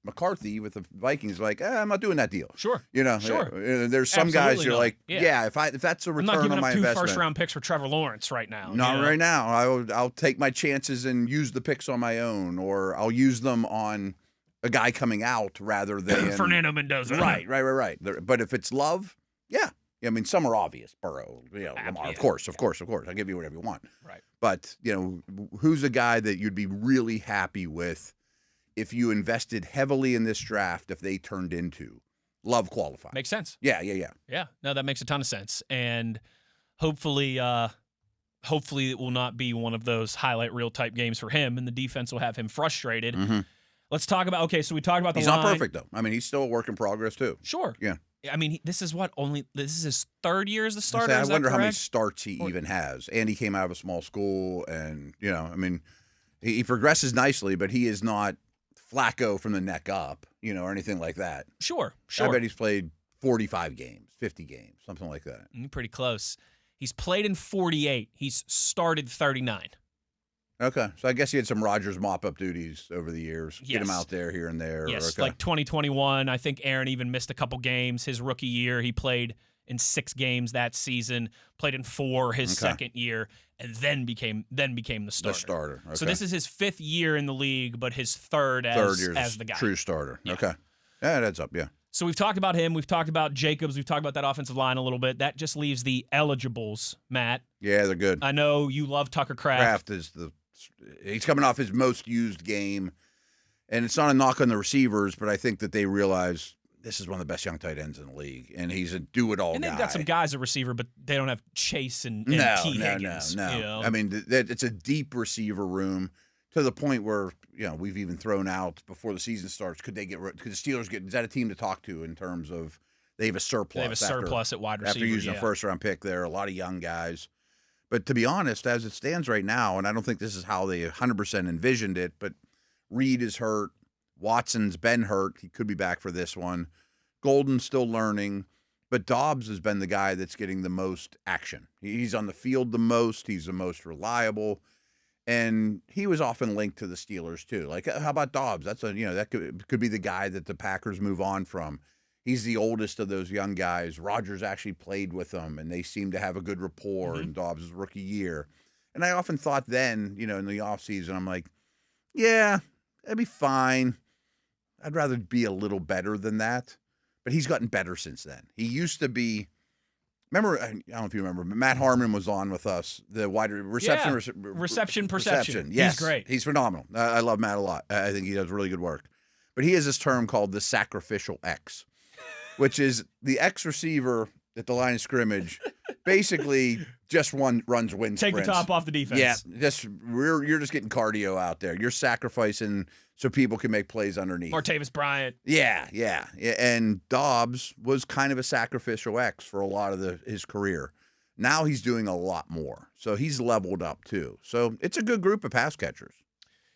McCarthy with the Vikings, like I'm not doing that deal. Sure. Sure. There's some Absolutely guys you're not. like, Yeah. if that's a I'm return not giving on up my 2 investment. first-round picks for Trevor Lawrence right now. Not right now. I'll take my chances and use the picks on my own, or I'll use them on a guy coming out rather than Fernando Mendoza. Right. But if it's Love, yeah. I mean, some are obvious. Burrow, Lamar, of course. I'll give you whatever you want. Right. But, who's a guy that you'd be really happy with if you invested heavily in this draft if they turned into Love qualified? Makes sense. Yeah. Yeah. No, that makes a ton of sense. And hopefully it will not be one of those highlight reel type games for him, and the defense will have him frustrated. Mm-hmm. Let's talk about, so we talked about the line. He's not perfect, though. I mean, he's still a work in progress, too. Sure. Yeah. I mean, this is his 3rd year as the starter. I wonder how many starts he even has. And he came out of a small school, and, I mean, he progresses nicely, but he is not Flacco from the neck up, or anything like that. Sure. I bet he's played 45 games, 50 games, something like that. Pretty close. He's played in 48. He's started 39. Okay. So I guess he had some Rodgers mop-up duties over the years. Yes. Get him out there here and there. Yes, okay. like 2021. I think Aaron even missed a couple games. His rookie year, he played in 6 games that season, played in 4 his second year, and then became the starter. The starter. Okay. So this is his 5th year in the league, but his third as the guy. True starter. Yeah. Okay. Yeah, that's up, yeah. So we've talked about him. We've talked about Jacobs. We've talked about that offensive line a little bit. That just leaves the eligibles, Matt. Yeah, they're good. I know you love Tucker Kraft. He's coming off his most used game, and it's not a knock on the receivers, but I think that they realize this is one of the best young tight ends in the league, and he's a do-it-all guy. And they've got some guys at receiver, but they don't have Chase and T. Higgins. No. I mean, it's a deep receiver room to the point where we've even thrown out before the season starts. Could the Steelers is that a team to talk to in terms of they have a surplus? They have a surplus at wide receiver after using a first-round pick. There are a lot of young guys. But to be honest, as it stands right now, and I don't think this is how they 100% envisioned it, but Reed is hurt. Watson's been hurt. He could be back for this one. Golden's still learning. But Dobbs has been the guy that's getting the most action. He's on the field the most. He's the most reliable. And he was often linked to the Steelers, too. Like, how about Dobbs? That's that could be the guy that the Packers move on from. He's the oldest of those young guys. Rodgers actually played with them, and they seem to have a good rapport in Dobbs' rookie year. And I often thought then, in the offseason, I'm like, yeah, that'd be fine. I'd rather be a little better than that. But he's gotten better since then. He used to be – remember – I don't know if you remember, but Matt Harmon was on with us, the wide reception perception. Yes. He's great. He's phenomenal. I love Matt a lot. I think he does really good work. But he has this term called the sacrificial X, which is the X receiver at the line of scrimmage basically just runs wind Take sprints. the top off the defense. Yeah, you're just getting cardio out there. You're sacrificing so people can make plays underneath. Martavis Bryant. Yeah. And Dobbs was kind of a sacrificial X for a lot of his career. Now he's doing a lot more. So he's leveled up too. So it's a good group of pass catchers.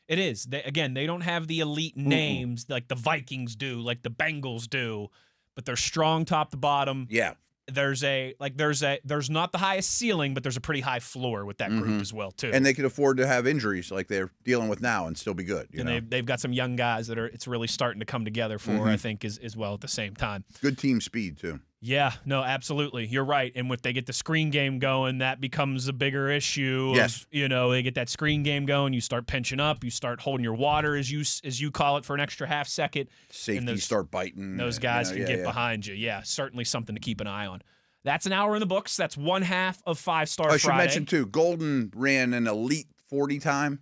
It is. They don't have the elite names like the Vikings do, like the Bengals do, but they're strong top to bottom. Yeah. There's not the highest ceiling, but there's a pretty high floor with that group as well too. And they can afford to have injuries like they're dealing with now and still be good. They've got some young guys that it's really starting to come together for, I think, as well at the same time. Good team speed too. Yeah, no, absolutely. You're right. And if they get the screen game going, that becomes a bigger issue. Yes. They get that screen game going, you start pinching up, you start holding your water, as you call it, for an extra half second. Safeties start biting. Those guys can get behind you. Yeah, certainly something to keep an eye on. That's an hour in the books. That's one half of 5-Star Friday. I should mention, too, Golden ran an elite 40 time,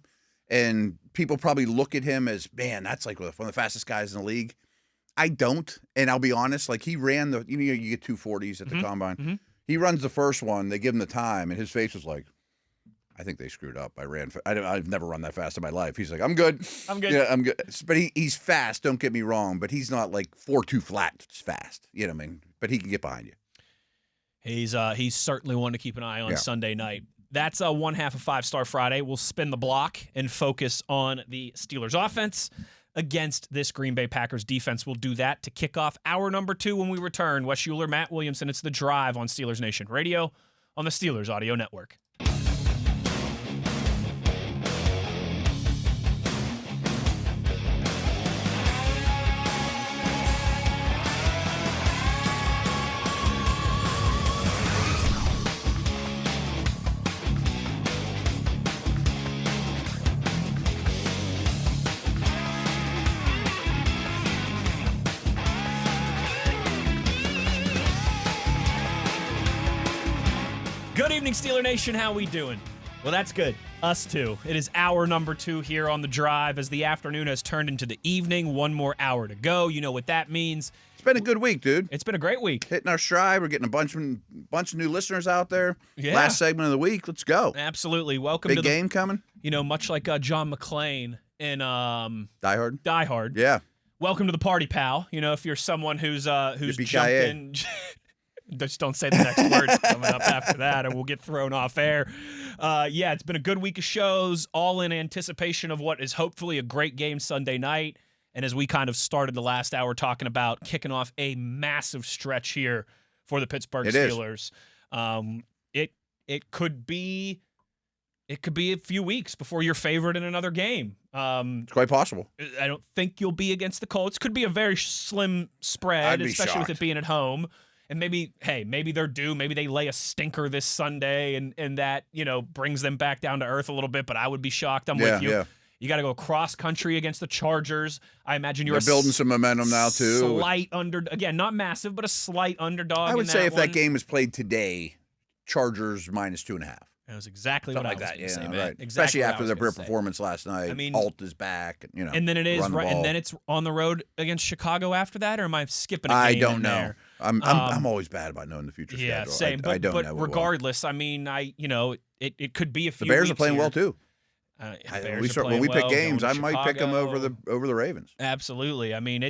and people probably look at him as, man, that's like one of the fastest guys in the league. I don't, and I'll be honest. Like, he ran you get 240s at the combine. He runs the first one. They give him the time, and his face was like, I think they screwed up. I've never run that fast in my life. He's like, I'm good. I'm good. Yeah, I'm good. But he's fast. Don't get me wrong. But he's not like 4.2 flat fast. You know what I mean? But he can get behind you. He's certainly one to keep an eye on Sunday night. That's one half of 5 Star Friday. We'll spin the block and focus on the Steelers offense against this Green Bay Packers defense. We'll do that to kick off hour number 2 when we return. Wes Uhler, Matt Williamson. It's The Drive on Steelers Nation Radio on the Steelers Audio Network. Good evening, Steeler Nation. How we doing? Well, that's good. Us too. It is hour number 2 here on The Drive as the afternoon has turned into the evening. 1 more hour to go. You know what that means. It's been a good week, dude. It's been a great week. Hitting our stride. We're getting a bunch of new listeners out there. Yeah. Last segment of the week. Let's go. Absolutely. Welcome Big to game coming. You know, much like John McClane in Die Hard. Die Hard. Yeah. Welcome to the party, pal. You know, if you're someone who's jumped Yippee-ki-yay. in. Just don't say the next words coming up after that, and we'll get thrown off air. Yeah, it's been a good week of shows, all in anticipation of what is hopefully a great game Sunday night. And as we kind of started the last hour talking about kicking off a massive stretch here for the Pittsburgh Steelers, it could be a few weeks before you're favored in another game. It's quite possible. I don't think you'll be against the Colts. Could be a very slim spread, especially with it being at home. And maybe they're due. Maybe they lay a stinker this Sunday, and that, you know, brings them back down to earth a little bit. But I would be shocked. I'm with you. Yeah. You got to go cross country against the Chargers. I imagine They're building some momentum now too. Again, not massive, but a slight underdog. I would say if that that game is played today, Chargers -2.5. That was exactly what I was going to say, man. Right. Exactly Especially what after I was their gonna say. performance last night. I mean, Alt is back. You know, and then it is run the right, and ball. then it's on the road against Chicago after that, or am I skipping a game? I don't in know. there? I'm always bad about knowing the future Yeah, schedule. same. I don't but know. regardless, I mean, it could be a few. The Bears weeks are playing here. well too. When we pick games, I might pick them over the Ravens. Absolutely. I mean,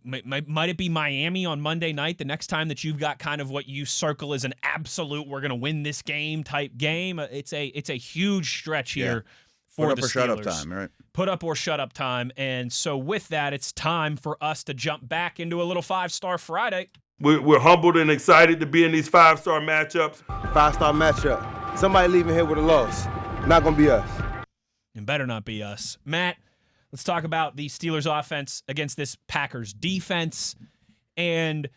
might it be Miami on Monday night the next time that you've got kind of what you circle as an absolute we're going to win this game type game? It's a huge stretch here for Put up the or Steelers. shut up time, right? Put up or shut up time. And so with that, it's time for us to jump back into a little 5 Star Friday. We're humbled and excited to be in these 5-star matchups. 5-star matchup. Somebody leaving here with a loss. Not going to be us. It better not be us. Matt, let's talk about the Steelers offense against this Packers defense. And,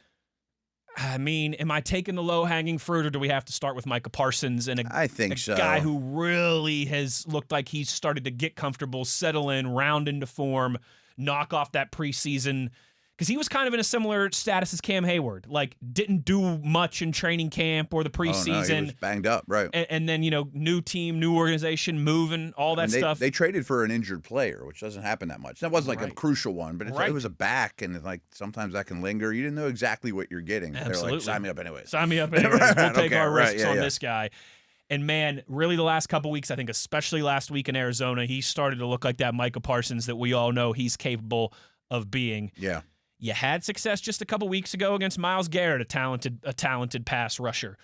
I mean, am I taking the low-hanging fruit, or do we have to start with Micah Parsons and I think so. guy who really has looked like he's started to get comfortable, settle in, round into form, knock off that preseason? Because he was kind of in a similar status as Cam Hayward. Like, didn't do much in training camp or the preseason. Oh, no, he was banged up, right. And then, you know, new team, new organization, moving, all that stuff. They traded for an injured player, which doesn't happen that much. That wasn't like a crucial one, but it was a back, and like sometimes that can linger. You didn't know exactly what you're getting. Absolutely. They're like, sign me up anyways. Sign me up anyways. We'll take our risks on yeah. this guy. And, man, really the last couple weeks, I think especially last week in Arizona, he started to look like that Micah Parsons that we all know he's capable of being. Yeah. You had success just a couple weeks ago against Myles Garrett, a talented pass rusher.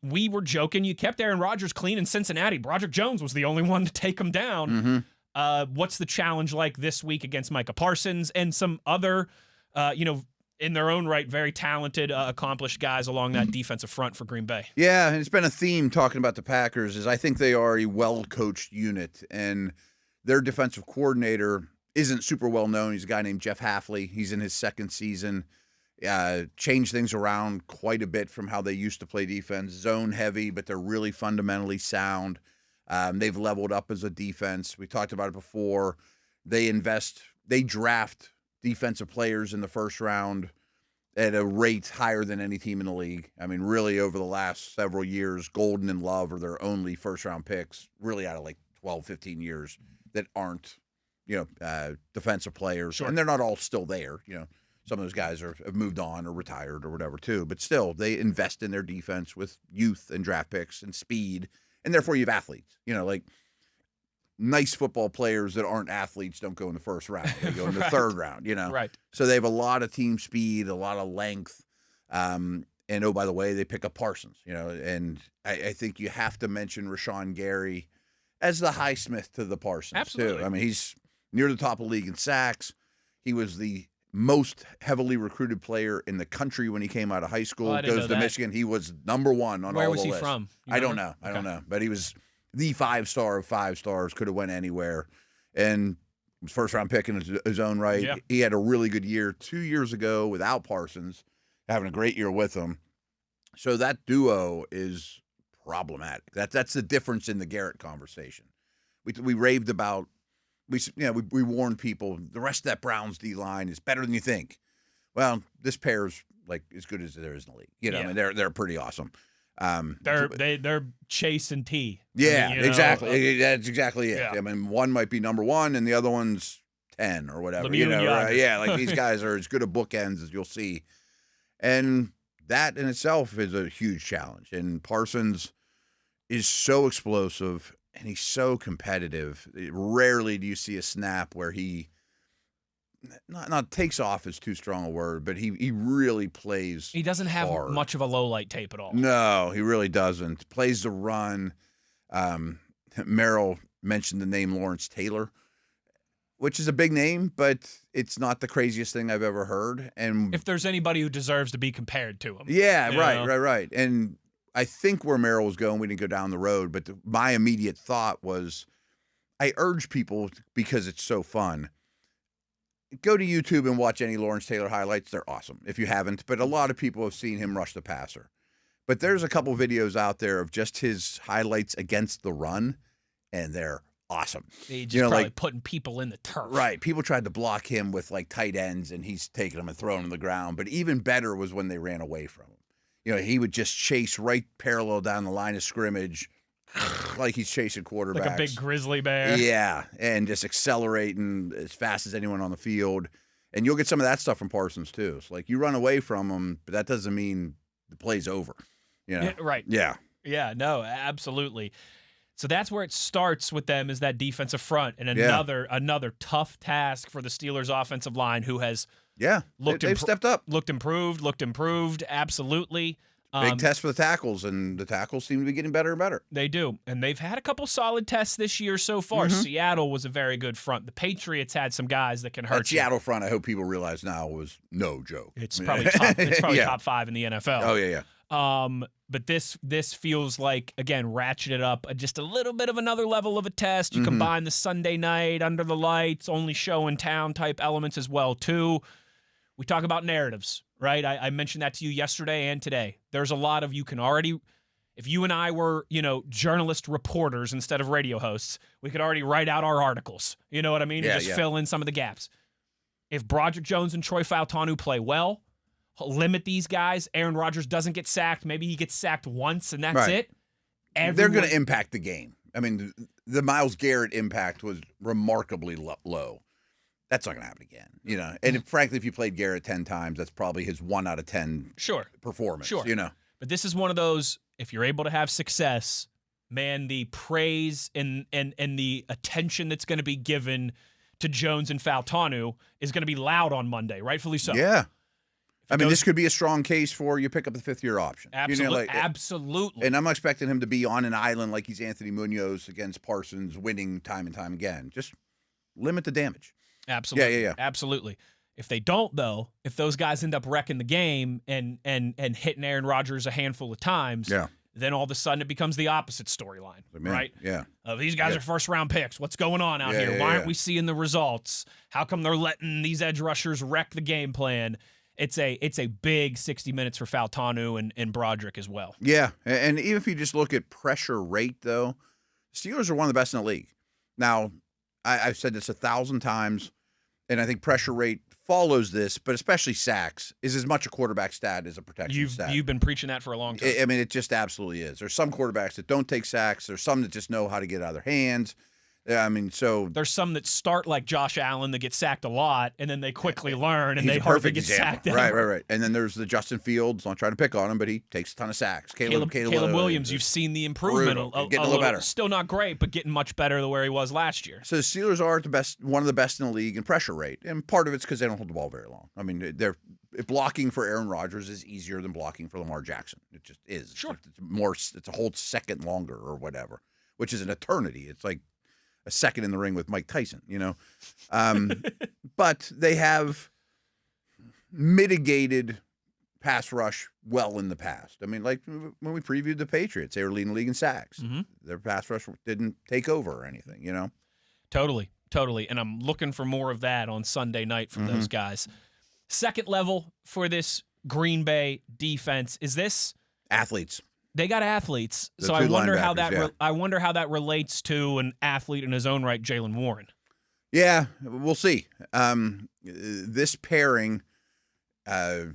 We were joking. You kept Aaron Rodgers clean in Cincinnati. Broderick Jones was the only one to take him down. Mm-hmm. What's the challenge like this week against Micah Parsons and some other, in their own right, very talented, accomplished guys along that defensive front for Green Bay? Yeah, and it's been a theme talking about the Packers is I think they are a well-coached unit, and their defensive coordinator isn't super well known. He's a guy named Jeff Hafley. He's in his second season. Changed things around quite a bit from how they used to play defense. Zone heavy, but they're really fundamentally sound. They've leveled up as a defense. We talked about it before. They draft defensive players in the first round at a rate higher than any team in the league. I mean, really over the last several years, Golden and Love are their only first-round picks, really out of like 12, 15 years that aren't defensive players. Sure. And they're not all still there. Some of those guys have moved on or retired or whatever too. But still, they invest in their defense with youth and draft picks and speed. and therefore you have athletes. Like nice football players that aren't athletes don't go in the first round. They go in the third round. Right. So they have a lot of team speed, a lot of length. And oh, by the way, they pick up Parsons. And I think you have to mention Rashawn Gary as the Highsmith to the Parsons. Absolutely. Too. I mean, he's near the top of the league in sacks. He was the most heavily recruited player in the country when he came out of high school. Goes to Michigan. He was number one on all the lists. Where was he from? I don't know. I don't know. But he was the 5-star of 5 stars. Could have went anywhere. And was first-round pick in his own right. Yeah. He had a really good year 2 years ago without Parsons, having a great year with him. So that duo is problematic. That's the difference in the Garrett conversation. We raved about. We warned people the rest of that Browns D line is better than you think. Well, this pair's like as good as there is in the league. I mean, they're pretty awesome. They're Chase and T. Yeah, exactly. That's exactly it. Yeah. I mean, one might be number 1 and the other one's 10 or whatever. Right? Yeah, like these guys are as good at bookends as you'll see, and that in itself is a huge challenge. And Parsons is so explosive. And he's so competitive. Rarely do you see a snap where he not takes off is too strong a word, but he really plays. He doesn't have hard. much of a low light tape at all. No, he really doesn't. Plays the run. Merrill mentioned the name Lawrence Taylor, which is a big name, but it's not the craziest thing I've ever heard. And if there's anybody who deserves to be compared to him, yeah, right. And I think where Merrill was going, we didn't go down the road, but my immediate thought was I urge people, because it's so fun, go to YouTube and watch any Lawrence Taylor highlights. They're awesome if you haven't, but a lot of people have seen him rush the passer. But there's a couple videos out there of just his highlights against the run, and they're awesome. He's just probably putting people in the turf. Right. People tried to block him with like tight ends, and he's taking them and throwing them on the ground. But even better was when they ran away from him. He would just chase right parallel down the line of scrimmage like he's chasing quarterbacks. Like a big grizzly bear. Yeah, and just accelerating as fast as anyone on the field. And you'll get some of that stuff from Parsons, too. So, you run away from him, but that doesn't mean the play's over. Yeah, right. Yeah. Yeah, no, absolutely. So that's where it starts with them, is that defensive front. And another tough task for the Steelers' offensive line, who has – they've stepped up. Looked improved, absolutely. Big test for the tackles, and the tackles seem to be getting better and better. They do, and they've had a couple solid tests this year so far. Mm-hmm. Seattle was a very good front. The Patriots had some guys that can hurt that Seattle front, I hope people realize now, was no joke. It's probably top 5 in the NFL. Oh, yeah. But this feels like, again, ratcheted up just a little bit of another level of a test. You combine the Sunday night, under the lights, only show in town type elements as well, too. We talk about narratives, right? I mentioned that to you yesterday and today. There's a lot of, you can already, if you and I were, journalist reporters instead of radio hosts, we could already write out our articles. You know what I mean? Yeah, and just fill in some of the gaps. If Broderick Jones and Troy Fautanu play well, limit these guys. Aaron Rodgers doesn't get sacked. Maybe he gets sacked once and that's it. They're going to impact the game. I mean, the Myles Garrett impact was remarkably low. That's not going to happen again, And frankly, if you played Garrett 10 times, that's probably his 1 out of 10 performance, Sure. But this is one of those, if you're able to have success, man, the praise and the attention that's going to be given to Jones and Fautanu is going to be loud on Monday, rightfully so. Yeah. This could be a strong case for you pick up the 5th-year option. Absolutely. Absolutely. And I'm not expecting him to be on an island like he's Anthony Munoz against Parsons, winning time and time again. Just limit the damage. Absolutely. Yeah. Absolutely. If they don't, though, if those guys end up wrecking the game and hitting Aaron Rodgers a handful of times, then all of a sudden it becomes the opposite storyline, right? Yeah. These guys are first-round picks. What's going on out here? Why aren't we seeing the results? How come they're letting these edge rushers wreck the game plan? It's a big 60 minutes for Fautanu and Broderick as well. Yeah, and even if you just look at pressure rate, though, Steelers are one of the best in the league. Now, I've said this 1,000 times, and I think pressure rate follows this, but especially sacks is as much a quarterback stat as a protection stat. You've been preaching that for a long time. It just absolutely is. There's some quarterbacks that don't take sacks. There's some that just know how to get out of their hands. Yeah, I mean, so there's some that start like Josh Allen that get sacked a lot, and then they quickly learn, and he's they a hardly perfect get example. sacked. Right, ever. right. And then there's the Justin Fields. Not trying to pick on him, but he takes a ton of sacks. Caleb Williams, you've seen the improvement. Getting a little better. Still not great, but getting much better than where he was last year. So the Steelers are one of the best in the league in pressure rate, and part of it's because they don't hold the ball very long. I mean, blocking for Aaron Rodgers is easier than blocking for Lamar Jackson. It just is. Sure. It's a whole second longer or whatever, which is an eternity. It's like a second in the ring with Mike Tyson, but they have mitigated pass rush well in the past. I mean, like when we previewed the Patriots, they were leading the league in sacks. Mm-hmm. Their pass rush didn't take over or anything, Totally. And I'm looking for more of that on Sunday night from those guys. Second level for this Green Bay defense is this athletes. They got athletes, The so two I wonder how linebackers, I wonder how that relates to an athlete in his own right, Jalen Warren. Yeah, we'll see. This pairing, I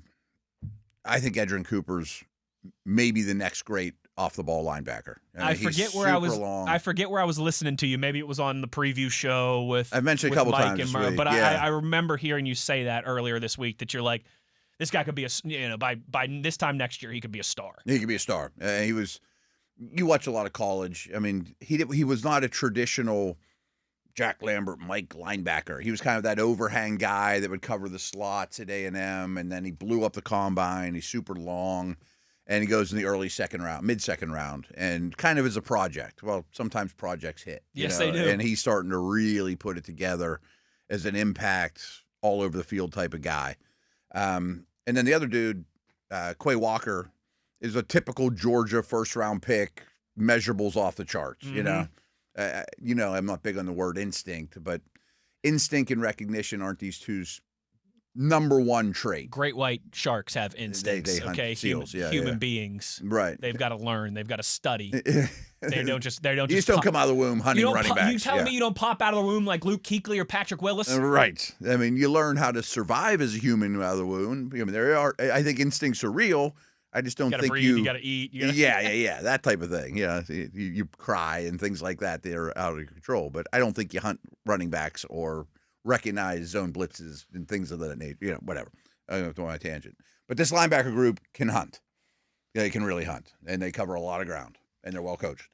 think Edgerrin Cooper's maybe the next great off the ball linebacker. I forget where I forget where I was listening to you. Maybe it was on the preview show with I've mentioned with a couple Mike times and this Murray, week, but yeah. I remember hearing you say that earlier this week that you're like, this guy could be by this time next year he could be a star. He could be a star. You watch a lot of college. I mean, he was not a traditional Jack Lambert, Mike linebacker. He was kind of that overhang guy that would cover the slots at A&M, and then he blew up the combine. He's super long, and he goes in the early second round, mid-second round, and kind of is a project. Well, sometimes projects hit. Yes, they do. And he's starting to really put it together as an impact all over the field type of guy. And then the other dude, Quay Walker, is a typical Georgia first-round pick, measurables off the charts, I'm not big on the word instinct, but instinct and recognition aren't these two's number one trait. Great white sharks have instincts. They hunt okay, seals. human beings. Right. They've got to learn. They've got to study. They don't just. You just don't come out of the womb hunting running backs. You telling me you don't pop out of the womb like Luke Kuechly or Patrick Willis? Right. I mean, you learn how to survive as a human out of the womb. I mean, I think instincts are real. I just don't think breathe, you got to eat. Yeah, that type of thing. Yeah, you cry and things like that. They're out of control. But I don't think you hunt running backs or recognize zone blitzes and things of that nature. Whatever. I don't go on a tangent. But this linebacker group can hunt. They can really hunt, and they cover a lot of ground, and they're well coached.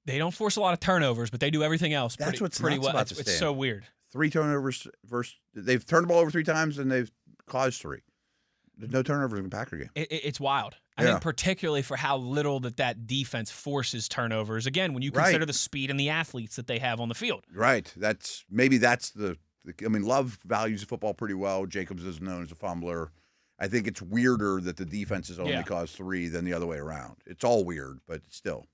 They don't force a lot of turnovers, but they do everything else That's pretty what's well. nuts about It's so weird. 3 turnovers versus they've turned the ball over 3 times, and they've caused 3. There's no turnovers in the Packer game. It's wild. I think particularly for how little that defense forces turnovers. Again, when you consider the speed and the athletes that they have on the field. Right. That's the Love values football pretty well. Jacobs is known as a fumbler. I think it's weirder that the defense has only caused 3 than the other way around. It's all weird, but still.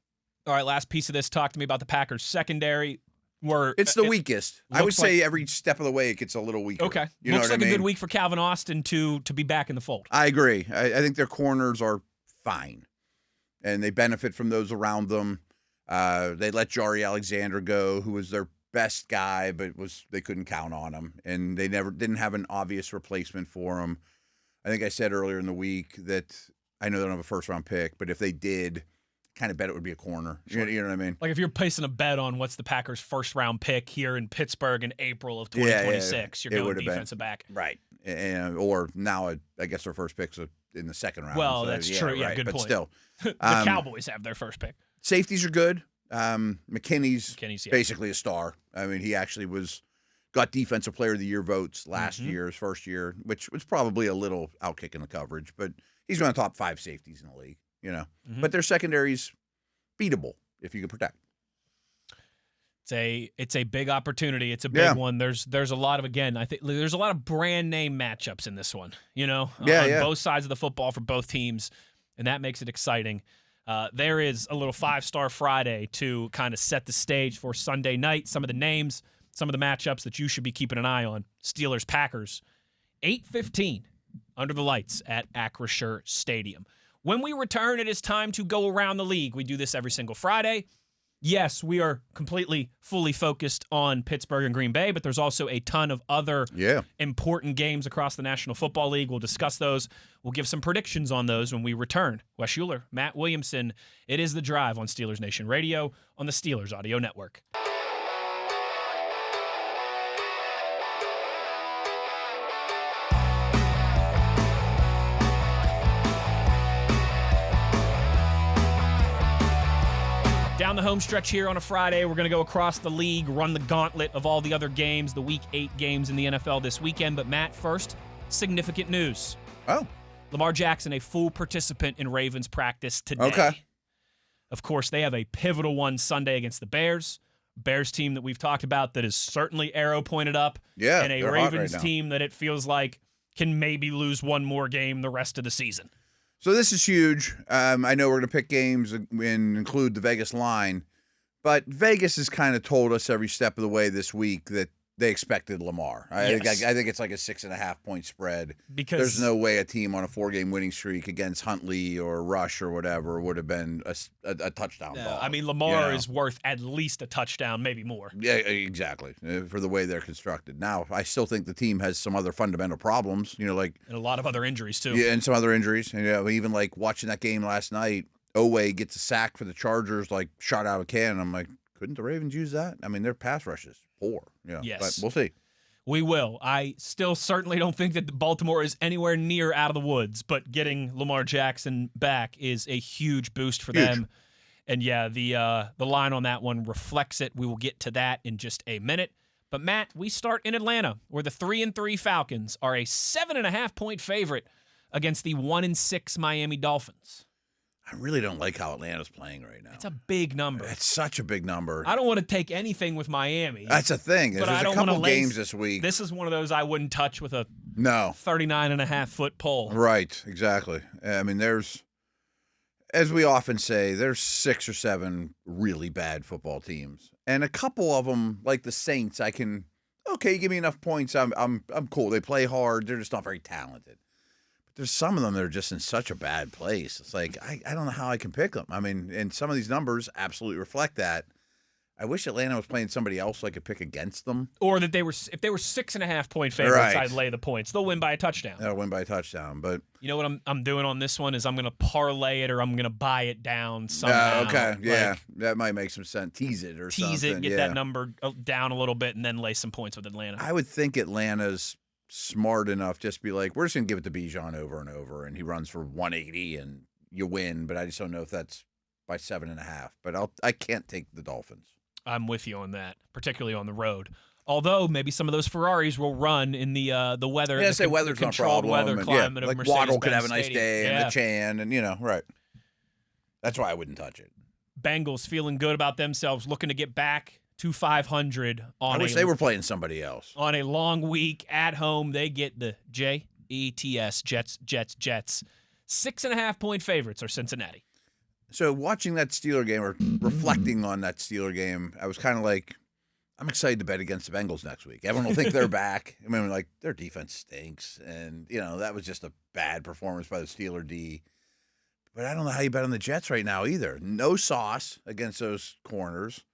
All right, last piece of this. Talk to me about the Packers secondary. It's the weakest. I would say every step of the way it gets a little weaker. Okay. You know looks what like I mean? a good week for Calvin Austin to be back in the fold. I agree. I think their corners are fine, and they benefit from those around them. They let Jari Alexander go, who was their best guy, but they couldn't count on him, and they didn't have an obvious replacement for him. I think I said earlier in the week that I know they don't have a first-round pick, but if they did, kind of bet it would be a corner. Sure. You know what I mean? Like if you're placing a bet on what's the Packers' first-round pick here in Pittsburgh in April of 2026, you're going defensive back. Right. Or now I guess their first pick's in the second round. Well, that's true. Yeah, right. Good but point. Still. The Cowboys have their first pick. Safeties are good. McKinney's basically a star. I mean, he actually got Defensive Player of the Year votes last year, his first year, which was probably a little outkicking the coverage, but he's one of the top 5 safeties in the league, But their secondary's beatable if you can protect. It's a big opportunity. It's a big one. There's a lot of, again, I think there's a lot of brand name matchups in this one, on both sides of the football for both teams, and that makes it exciting. There is a little 5-Star Friday to kind of set the stage for Sunday night. Some of the names, some of the matchups that you should be keeping an eye on. Steelers-Packers, 8:15 under the lights at Acrisure Stadium. When we return, it is time to go around the league. We do this every single Friday. Yes, we are completely, fully focused on Pittsburgh and Green Bay, but there's also a ton of other important games across the National Football League. We'll discuss those. We'll give some predictions on those when we return. Wes Uhler, Matt Williamson. It is The Drive on Steelers Nation Radio on the Steelers Audio Network. the home stretch here on a Friday. We're going to go across the league, run the gauntlet of all the other games, the Week 8 games in the NFL this weekend. But, Matt, first, significant news. Oh. Lamar Jackson, a full participant in Ravens practice today. Okay. Of course, they have a pivotal one Sunday against the Bears. Bears team that we've talked about that is certainly arrow pointed up. Yeah, and a Ravens team that it feels like can maybe lose one more game the rest of the season. So this is huge. I know we're going to pick games and include the Vegas line, but Vegas has kind of told us every step of the way this week that they expected Lamar. I think it's like a 6.5-point spread. Because there's no way a team on a 4-game winning streak against Huntley or Rush or whatever would have been a touchdown dog. I mean, Lamar is worth at least a touchdown, maybe more. Yeah, exactly, for the way they're constructed. Now, I still think the team has some other fundamental problems, like and a lot of other injuries too. Yeah, and some other injuries. And even like watching that game last night, Oweh gets a sack for the Chargers, like shot out of a can. I'm like, couldn't the Ravens use that? I mean, their pass rush is poor. Yes. But we'll see. We will. I still certainly don't think that Baltimore is anywhere near out of the woods, but getting Lamar Jackson back is a huge boost for them. And yeah, the line on that one reflects it. We will get to that in just a minute. But Matt, we start in Atlanta, where the 3-3 Falcons are a 7.5-point favorite against the 1-6 Miami Dolphins. I really don't like how Atlanta's playing right now. It's a big number. It's such a big number. I don't want to take anything with Miami. That's the thing. There's a couple games this week. This is one of those I wouldn't touch with a 39.5-foot pole. Right, exactly. I mean, as we often say, there's 6 or 7 really bad football teams. And a couple of them, like the Saints, you give me enough points, I'm cool. They play hard. They're just not very talented. There's some of them that are just in such a bad place. It's like, I don't know how I can pick them. I mean, and some of these numbers absolutely reflect that. I wish Atlanta was playing somebody else so I could pick against them. Or that if they were 6.5-point favorites, I'd lay the points. They'll win by a touchdown. They'll win by a touchdown. But you know what I'm doing on this one is I'm going to parlay it or I'm going to buy it down somehow. Okay, yeah. That might make some sense. Tease it or something. Tease it, get that number down a little bit, and then lay some points with Atlanta. I would think Atlanta's smart enough just to be like, we're just going to give it to Bijan over and over, and he runs for 180 and you win, but I just don't know if that's by 7.5. But I can't take the Dolphins. I'm with you on that, particularly on the road. Although maybe some of those Ferraris will run in the weather. Yeah, weather's the controlled no weather climate of like Mercedes-Benz Waddle could have a nice Stadium. day, and the Chan, and right. That's why I wouldn't touch it. Bengals feeling good about themselves, looking to get back to 500 on I wish they were playing somebody else. On a long week at home, they get the Jets. 6.5-point favorites are Cincinnati. So watching that Steeler game or reflecting on that Steeler game, I was kind of like, I'm excited to bet against the Bengals next week. Everyone will think they're back. I mean, like, their defense stinks. And, that was just a bad performance by the Steeler D. But I don't know how you bet on the Jets right now either. No sauce against those corners.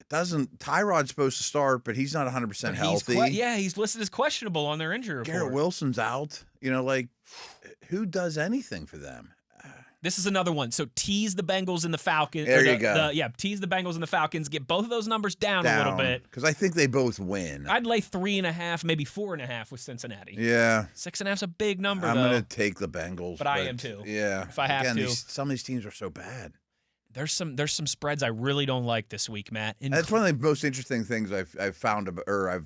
Tyrod's supposed to start, but he's not 100% healthy. He's listed as questionable on their injury report. Garrett Wilson's out. Who does anything for them? This is another one. So tease the Bengals and the Falcons. There you go. Tease the Bengals and the Falcons. Get both of those numbers down a little bit. Because I think they both win. I'd lay 3.5, maybe 4.5 with Cincinnati. Yeah. 6.5's a big number, I'm going to take the Bengals. But I am too. Yeah. If I have to. Some of these teams are so bad. There's some spreads I really don't like this week, Matt. That's one of the most interesting things I've found, I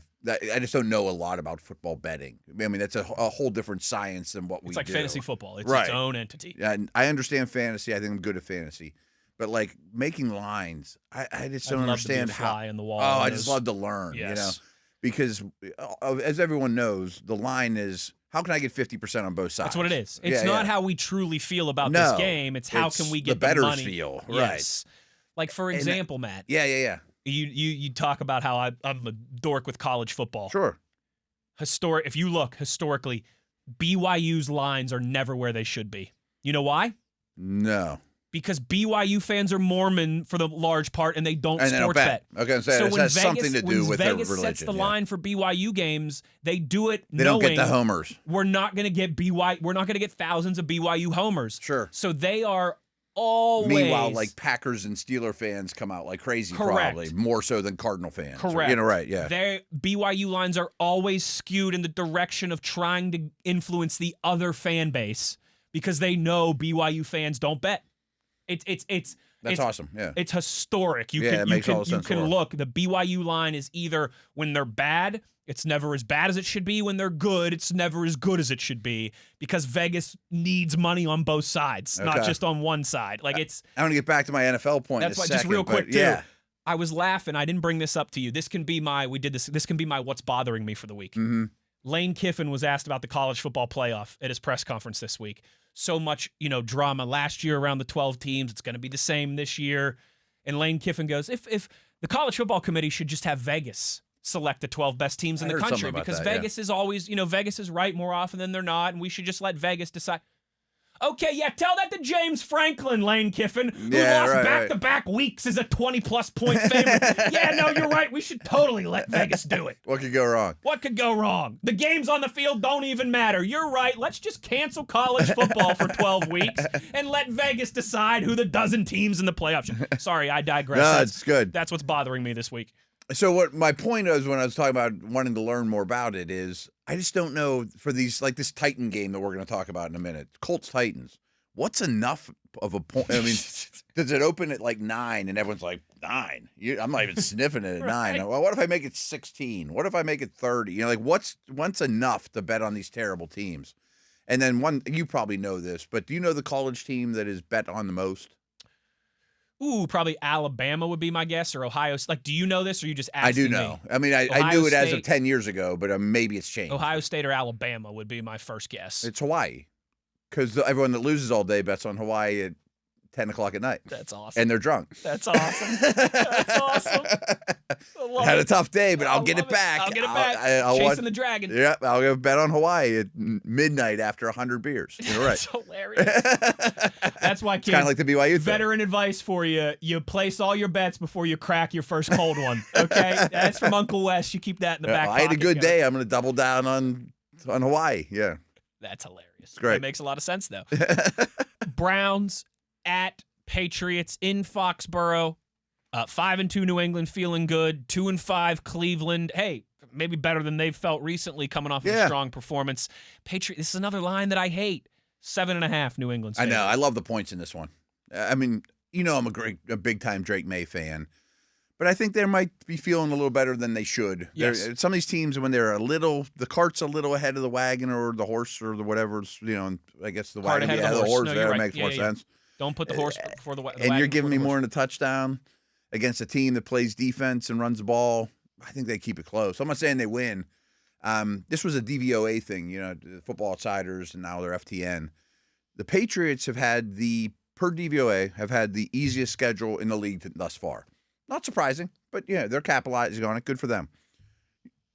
just don't know a lot about football betting. I mean, that's a whole different science than what we do. It's like fantasy football. It's its own entity. Yeah, I understand fantasy. I think I'm good at fantasy. But, like, making lines, I just don't understand how. Fly in the wall. Oh, I just love to learn, yes. Because, as everyone knows, the line is, how can I get 50% on both sides? That's what it is. It's not how we truly feel about this game. It's how can we get the bettors money. Feel. Yes. Right. Like, for example, Matt. Yeah. You talk about how I'm a dork with college football. Sure. If you look historically, BYU's lines are never where they should be. You know why? No. Because BYU fans are Mormon for the large part, and they don't sports bet. Okay, so it has something to do with their religion. When Vegas sets the line for BYU games, they do it They knowing don't get the homers. We're not going to get We're not going to get thousands of BYU homers. Sure. So they are always. Meanwhile, like Packers and Steeler fans come out like crazy, probably more so than Cardinal fans. Correct. Right? Yeah. Their BYU lines are always skewed in the direction of trying to influence the other fan base because they know BYU fans don't bet. That's awesome. Yeah. It's historic. It makes all the sense You in the can world. look. The BYU line is either when they're bad, it's never as bad as it should be. When they're good, it's never as good as it should be because Vegas needs money on both sides, not Okay. just on one side. Like it's. I want to get back to my NFL point. That's in a why, second, just real quick but too. Yeah. I was laughing. I didn't bring this up to you. This can be my. We did this. This can be my what's bothering me for the week. Mm-hmm. Lane Kiffin was asked about the college football playoff at his press conference this week. So much, drama last year around the 12 teams. It's going to be the same this year. And Lane Kiffin goes, if the college football committee should just have Vegas select the 12 best teams in the heard something country about because that, Vegas is always, Vegas is right more often than they're not, and we should just let Vegas decide. Okay, yeah, tell that to James Franklin, Lane Kiffin, who lost back-to-back weeks as a 20-plus point favorite. Yeah, no, you're right. We should totally let Vegas do it. What could go wrong? What could go wrong? The games on the field don't even matter. You're right. Let's just cancel college football for 12 weeks and let Vegas decide who the dozen teams in the playoffs should. Sorry, I digress. No, it's good. That's what's bothering me this week. So what my point was when I was talking about wanting to learn more about it is I just don't know for these, like this Titan game that we're going to talk about in a minute, Colts-Titans. What's enough of a point? I mean, does it open at like 9 and everyone's like 9? I'm not even sniffing it at 9. Well, what if I make it 16? What if I make it 30? Like what's enough to bet on these terrible teams? And then you probably know this, but do you know the college team that is bet on the most? Ooh, probably Alabama would be my guess, or Ohio. Like, do you know this, or are you just asking I do know. me? I mean, I knew it as of 10 years ago, but maybe it's changed. Ohio State or Alabama would be my first guess. It's Hawaii. Because everyone that loses all day bets on Hawaii at 10 o'clock at night. That's awesome. And they're drunk. That's awesome. That's awesome. Had a tough day, but I'll get it back. I'll get it back. I'll Chasing the dragon. Yep, I'll go bet on Hawaii at midnight after 100 beers. You're right. That's hilarious. That's why, kids, kind of like the BYU thing. Veteran advice for you. You place all your bets before you crack your first cold one, okay? That's from Uncle Wes. You keep that in the back pocket. I had a good day. I'm going to double down on Hawaii. Yeah. That's hilarious. It's great. That makes a lot of sense, though. Browns at Patriots in Foxborough. 5-2 New England feeling good. 2-5 Cleveland. Hey, maybe better than they've felt recently coming off of a strong performance. Patriots. This is another line that I hate. 7.5 New England. I know. I love the points in this one. I mean, I'm a big-time Drake May fan. But I think they might be feeling a little better than they should. Yes. Some of these teams, when they're the cart's a little ahead of the wagon or the horse or the whatever, I guess the wagon ahead of the horse. No, there right. makes more sense. Don't put the horse before the wagon. And you're giving me more than a touchdown against a team that plays defense and runs the ball. I think they keep it close. I'm not saying they win. This was a DVOA thing, the Football Outsiders, and now they're FTN. The Patriots have had per DVOA, have had the easiest schedule in the league thus far. Not surprising, but they're capitalizing on it. Good for them.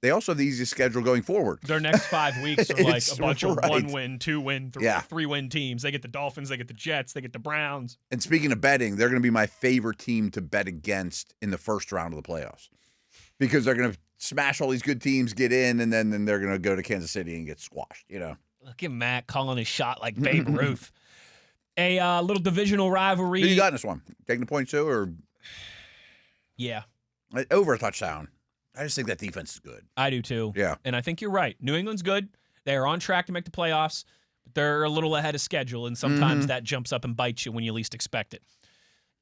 They also have the easiest schedule going forward. Their next 5 weeks are like a bunch of 1-win, 2-win, 3-win teams. They get the Dolphins, they get the Jets, they get the Browns. And speaking of betting, they're going to be my favorite team to bet against in the first round of the playoffs because they're going to smash all these good teams, get in, and then they're going to go to Kansas City and get squashed. Look at Matt calling his shot like Babe Ruth. A little divisional rivalry. Who you got in this one? Taking the points too, or? Yeah. Over a touchdown. I just think that defense is good. I do too. Yeah. And I think you're right. New England's good. They are on track to make the playoffs, but they're a little ahead of schedule, and sometimes that jumps up and bites you when you least expect it.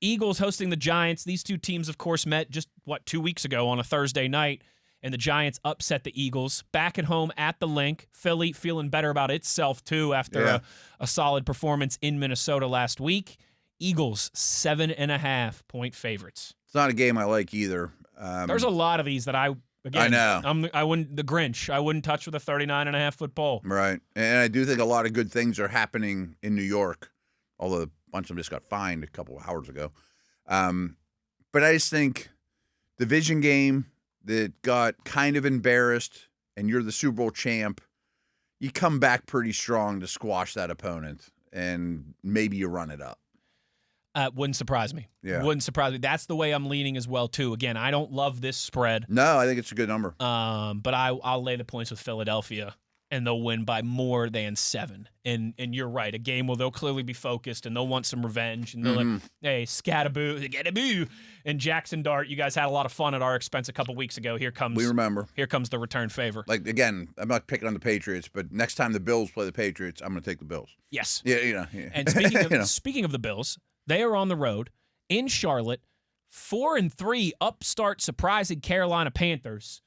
Eagles hosting the Giants. These two teams, of course, met just, 2 weeks ago on a Thursday night, and the Giants upset the Eagles. Back at home at the Link. Philly feeling better about itself, too, after a solid performance in Minnesota last week. Eagles, 7.5-point favorites. It's not a game I like either. There's a lot of these that I know. I wouldn't. The Grinch. I wouldn't touch with a 39.5-foot pole. Right, and I do think a lot of good things are happening in New York, although a bunch of them just got fined a couple of hours ago. But I just think division game that got kind of embarrassed, and you're the Super Bowl champ, you come back pretty strong to squash that opponent, and maybe you run it up. Wouldn't surprise me. Yeah. Wouldn't surprise me. That's the way I'm leaning as well, too. Again, I don't love this spread. No, I think it's a good number. But I'll lay the points with Philadelphia, and they'll win by more than 7. And you're right. A game where they'll clearly be focused, and they'll want some revenge. And they're like, hey, scataboo. And Jackson Dart, you guys had a lot of fun at our expense a couple weeks ago. We remember. Here comes the return favor. Like, again, I'm not picking on the Patriots, but next time the Bills play the Patriots, I'm going to take the Bills. Yes. Yeah. And speaking of the Bills, They are on the road in Charlotte. 4-3 upstart surprising Carolina Panthers.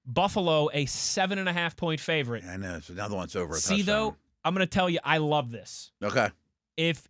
Buffalo, a 7.5-point favorite. Yeah, I know. It's another one's over a See, touchdown. though, I'm going to tell you, I love this. Okay.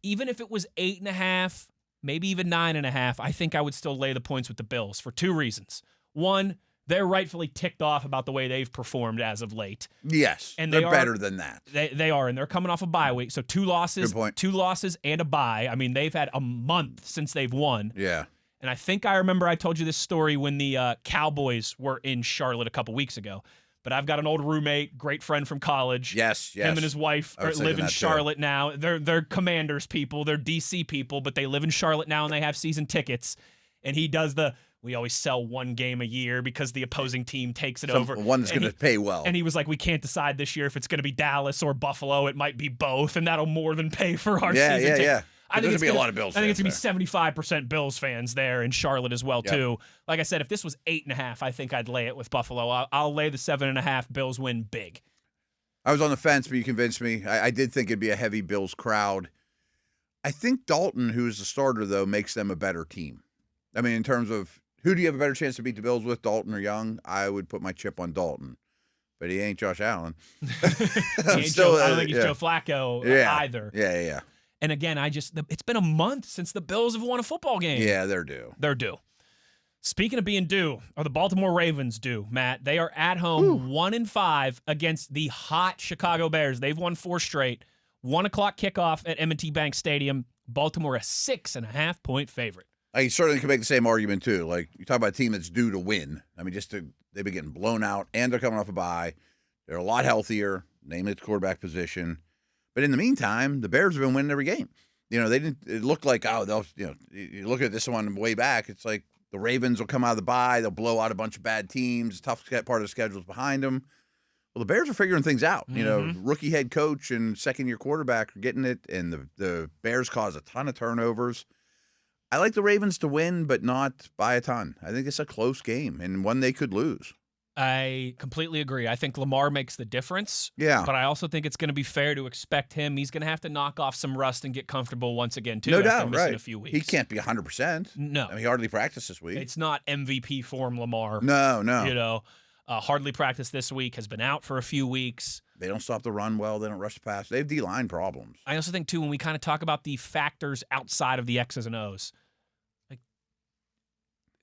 Even if it was 8.5, maybe even 9.5, I think I would still lay the points with the Bills for two reasons. One, they're rightfully ticked off about the way they've performed as of late. Yes, and they're better than that. They are, and they're coming off a bye week. So two losses and a bye. I mean, they've had a month since they've won. Yeah. And I think I remember I told you this story when the Cowboys were in Charlotte a couple weeks ago. But I've got an old roommate, great friend from college. Yes. Him and his wife live in Charlotte now. They're Commanders people. They're DC people, but they live in Charlotte now, and they have season tickets. And he does we always sell one game a year because the opposing team takes it over. One that's going to pay well. And he was like, we can't decide this year if it's going to be Dallas or Buffalo. It might be both, and that'll more than pay for our season ticket. Yeah. I think it's going to be a lot of Bills fans. I think it's going to be 75% Bills fans there in Charlotte as well, too. Like I said, if this was 8.5, I think I'd lay it with Buffalo. I'll lay the 7.5. Bills win big. I was on the fence, but you convinced me. I did think it'd be a heavy Bills crowd. I think Dalton, who's the starter, though, makes them a better team. I mean, in terms of who do you have a better chance to beat the Bills with, Dalton or Young? I would put my chip on Dalton. But he ain't Josh Allen. I don't think he's Joe Flacco either. Yeah. And again, it's been a month since the Bills have won a football game. Yeah, they're due. They're due. Speaking of being due, are the Baltimore Ravens due, Matt? They are at home 1-5 against the hot Chicago Bears. They've won 4 straight. 1 o'clock kickoff at M&T Bank Stadium. Baltimore a 6.5-point favorite. I certainly can make the same argument, too. Like, you talk about a team that's due to win. I mean, they've been getting blown out, and they're coming off a bye. They're a lot healthier, namely at the quarterback position. But in the meantime, the Bears have been winning every game. It looked like, you look at this one way back, it's like the Ravens will come out of the bye, they'll blow out a bunch of bad teams, tough part of the schedule is behind them. Well, the Bears are figuring things out. Rookie head coach and second-year quarterback are getting it, and the Bears cause a ton of turnovers. I like the Ravens to win, but not by a ton. I think it's a close game and one they could lose. I completely agree. I think Lamar makes the difference. Yeah. But I also think it's going to be fair to expect him. He's going to have to knock off some rust and get comfortable once again, too. No after doubt, missing right. a few weeks. He can't be 100%. No. I mean, he hardly practiced this week. It's not MVP form Lamar. No. Hardly practiced this week, has been out for a few weeks. They don't stop the run well. They don't rush the pass. They have D-line problems. I also think, too, when we kind of talk about the factors outside of the X's and O's,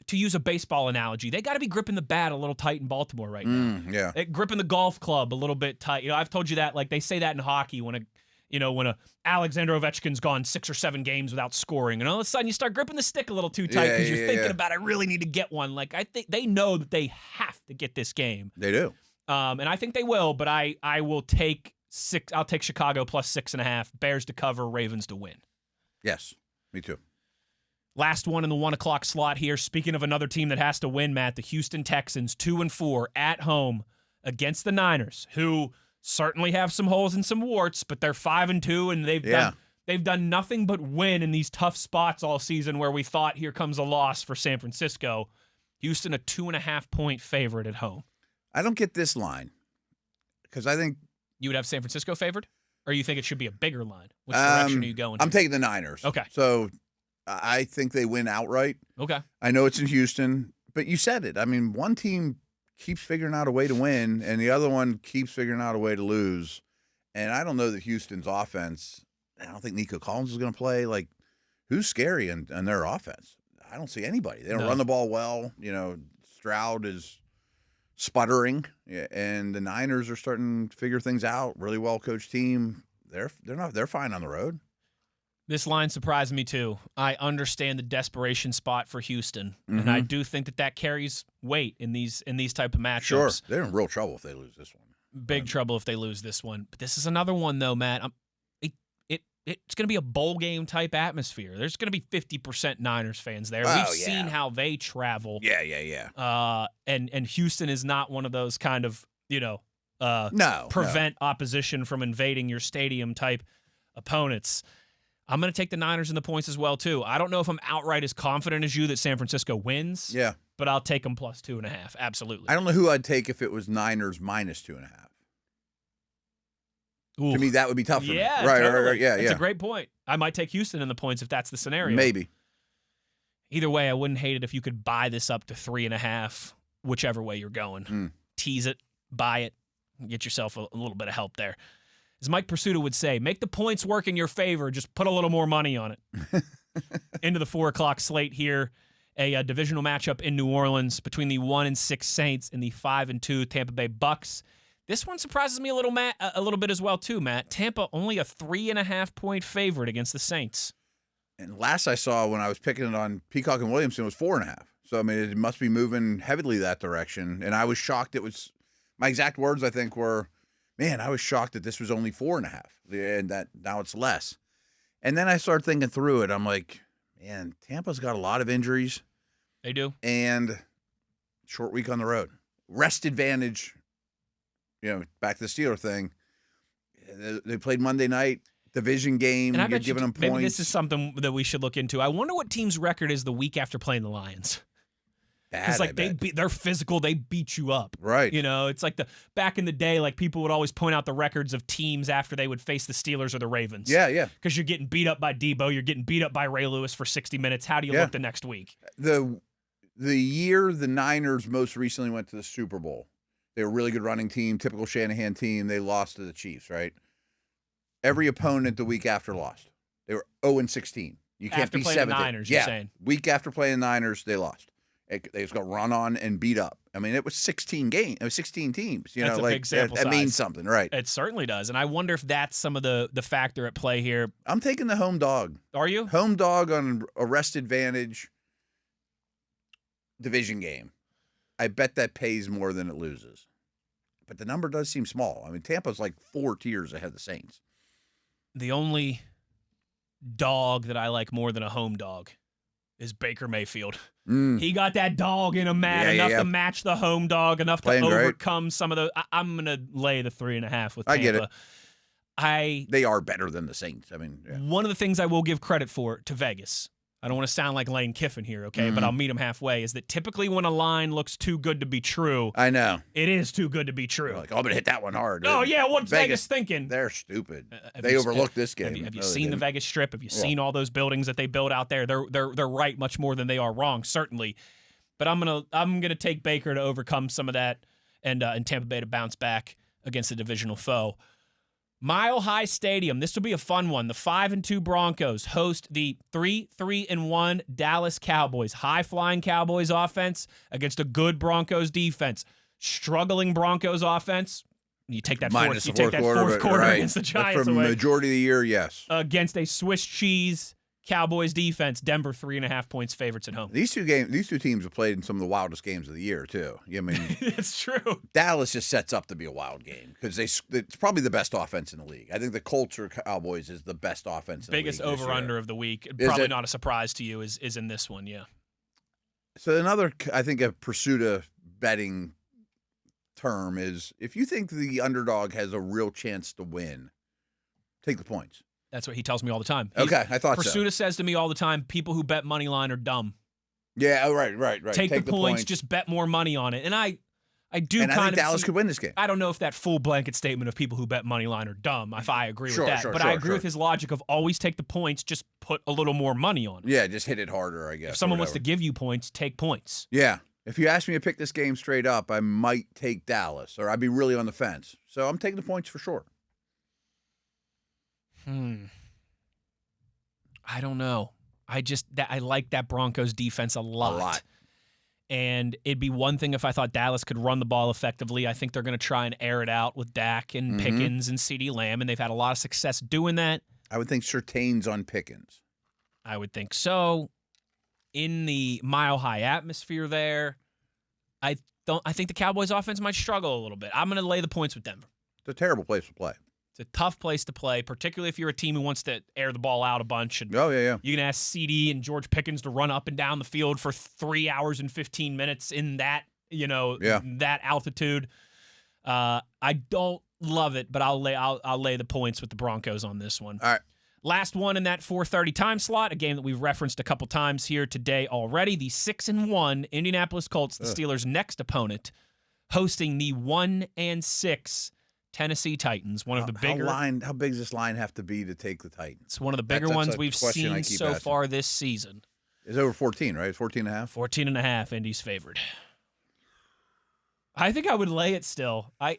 to use a baseball analogy, they got to be gripping the bat a little tight in Baltimore right now. Yeah. Gripping the golf club a little bit tight. I've told you that. Like they say that in hockey when a Alexander Ovechkin's gone 6 or 7 games without scoring, and all of a sudden you start gripping the stick a little too tight because you're thinking about, I really need to get one. Like I think they know that they have to get this game. They do. And I think they will. But I will take 6. I'll take Chicago plus 6.5. Bears to cover. Ravens to win. Yes, me too. Last one in the 1 o'clock slot here. Speaking of another team that has to win, Matt, the Houston Texans, 2-4 at home against the Niners, who certainly have some holes and some warts, but they're 5-2, and they've done nothing but win in these tough spots all season where we thought here comes a loss for San Francisco. Houston a 2.5-point favorite at home. I don't get this line because I think you would have San Francisco favored, or you think it should be a bigger line? Which direction are you going? I'm taking the Niners. Okay, so I think they win outright. Okay. I know it's in Houston, but you said it. I mean, one team keeps figuring out a way to win, and the other one keeps figuring out a way to lose. And I don't know that Houston's offense, I don't think Nico Collins is going to play. Like, who's scary in their offense? I don't see anybody. They don't run the ball well. Stroud is sputtering, and the Niners are starting to figure things out. Really well-coached team. They're fine on the road. This line surprised me, too. I understand the desperation spot for Houston, and I do think that carries weight in these type of matchups. Sure. They're in real trouble if they lose this one. Big trouble if they lose this one. But this is another one, though, Matt. It's going to be a bowl game type atmosphere. There's going to be 50% Niners fans there. We've seen how they travel. Yeah. And Houston is not one of those kind of, prevent opposition from invading your stadium type opponents. I'm going to take the Niners in the points as well, too. I don't know if I'm outright as confident as you that San Francisco wins. Yeah. But I'll take them plus 2.5. Absolutely. I don't know who I'd take if it was Niners minus 2.5. To me, that would be tough for me. Right. Yeah, It's a great point. I might take Houston in the points if that's the scenario. Maybe. Either way, I wouldn't hate it if you could buy this up to 3.5, whichever way you're going. Tease it, buy it, get yourself a little bit of help there. As Mike Pursuta would say, make the points work in your favor. Just put a little more money on it. Into the 4 o'clock slate here. A divisional matchup in New Orleans between the 1-6 Saints and the 5-2 Tampa Bay Bucks. This one surprises me a little bit as well, too, Matt. Tampa only a 3.5-point favorite against the Saints. And last I saw when I was picking it on Peacock and Williamson was 4.5. So, I mean, it must be moving heavily that direction. And I was shocked it was – my exact words, I think, were, man, I was shocked that this was only 4.5 and that now it's less. And then I started thinking through it. I'm like, man, Tampa's got a lot of injuries. They do. And short week on the road. Rest advantage, back to the Steeler thing. They played Monday night. Division game, and I you're bet giving them points. Maybe this is something that we should look into. I wonder what team's record is the week after playing the Lions. Because they're physical, they beat you up. Right. It's like back in the day, like people would always point out the records of teams after they would face the Steelers or the Ravens. Yeah, yeah. Because you're getting beat up by Debo, you're getting beat up by Ray Lewis for 60 minutes. How do you look the next week? The year the Niners most recently went to the Super Bowl, they were a really good running team, typical Shanahan team. They lost to the Chiefs, right? Every opponent the week after lost. They were 0-16. You can't be 7. After playing the Niners, you're saying. Week after playing the Niners, they lost. They just got run on and beat up. I mean, it was 16 games. It was 16 teams. That's a big sample size. That means something, right? It certainly does. And I wonder if that's some of the factor at play here. I'm taking the home dog. Are you? Home dog on a rest advantage division game. I bet that pays more than it loses. But the number does seem small. I mean, Tampa's like 4 tiers ahead of the Saints. The only dog that I like more than a home dog is Baker Mayfield. He got that dog in him, man, enough to match the home dog, enough to overcome some of the. I'm going to lay the 3.5 with Tampa. I get it. They are better than the Saints. I mean, one of the things I will give credit for to Vegas, I don't want to sound like Lane Kiffin here, okay, but I'll meet him halfway, is that typically when a line looks too good to be true, I know. It is too good to be true. You're like, I'm going to hit that one hard. Oh, yeah, what's Vegas thinking? They're stupid. They overlooked this game. Have you seen the Vegas Strip? Have you seen all those buildings that they build out there? They're right much more than they are wrong, certainly. But I'm gonna take Baker to overcome some of that and Tampa Bay to bounce back against a divisional foe. Mile High Stadium. This will be a fun one. The 5-2 Broncos host the 3-1 Dallas Cowboys. High-flying Cowboys offense against a good Broncos defense. Struggling Broncos offense. You take that fourth quarter against the Giants for away. Majority of the year, yes. Against a Swiss cheese Cowboys defense. Denver 3.5 points favorites at home. These two teams have played in some of the wildest games of the year too. I mean, it's true. Dallas just sets up to be a wild game because it's probably the best offense in the league. I think the Colts or Cowboys is the best offense in the league. Biggest over-under of the week. Probably not a surprise to you is in this one, yeah. So another, I think, a Pursuta betting term is if you think the underdog has a real chance to win, take the points. That's what he tells me all the time. Okay, I thought so. Pursuta says to me all the time, people who bet money line are dumb. Yeah, right. Take the points, just bet more money on it. And I do and kind I think of Dallas could win this game. I don't know if that full blanket statement of people who bet money line are dumb, if I agree with that. But I agree with his logic of always take the points, just put a little more money on it. Yeah, just hit it harder, I guess. If someone wants to give you points, take points. Yeah. If you ask me to pick this game straight up, I might take Dallas, or I'd be really on the fence. So I'm taking the points for sure. I don't know. I like that Broncos defense a lot. And it'd be one thing if I thought Dallas could run the ball effectively. I think they're going to try and air it out with Dak and Pickens and CeeDee Lamb, and they've had a lot of success doing that. I would think Surtain's on Pickens. I would think so. In the Mile High atmosphere there, I think the Cowboys offense might struggle a little bit. I'm going to lay the points with Denver. It's a terrible place to play. It's a tough place to play, particularly if you're a team who wants to air the ball out a bunch. And you can ask CD and George Pickens to run up and down the field for 3 hours and 15 minutes in that, that altitude. I don't love it, but I'll lay the points with the Broncos on this one. All right. Last one in that 4:30 time slot, a game that we've referenced a couple times here today already. The 6-1 Indianapolis Colts, the Steelers' next opponent, hosting the 1-6 Tennessee Titans, one of the bigger. How big does this line have to be to take the Titans? It's one of the bigger ones we've seen so far this season. It's over 14, right? 14.5? 14.5, Indy's favored. I think I would lay it still. I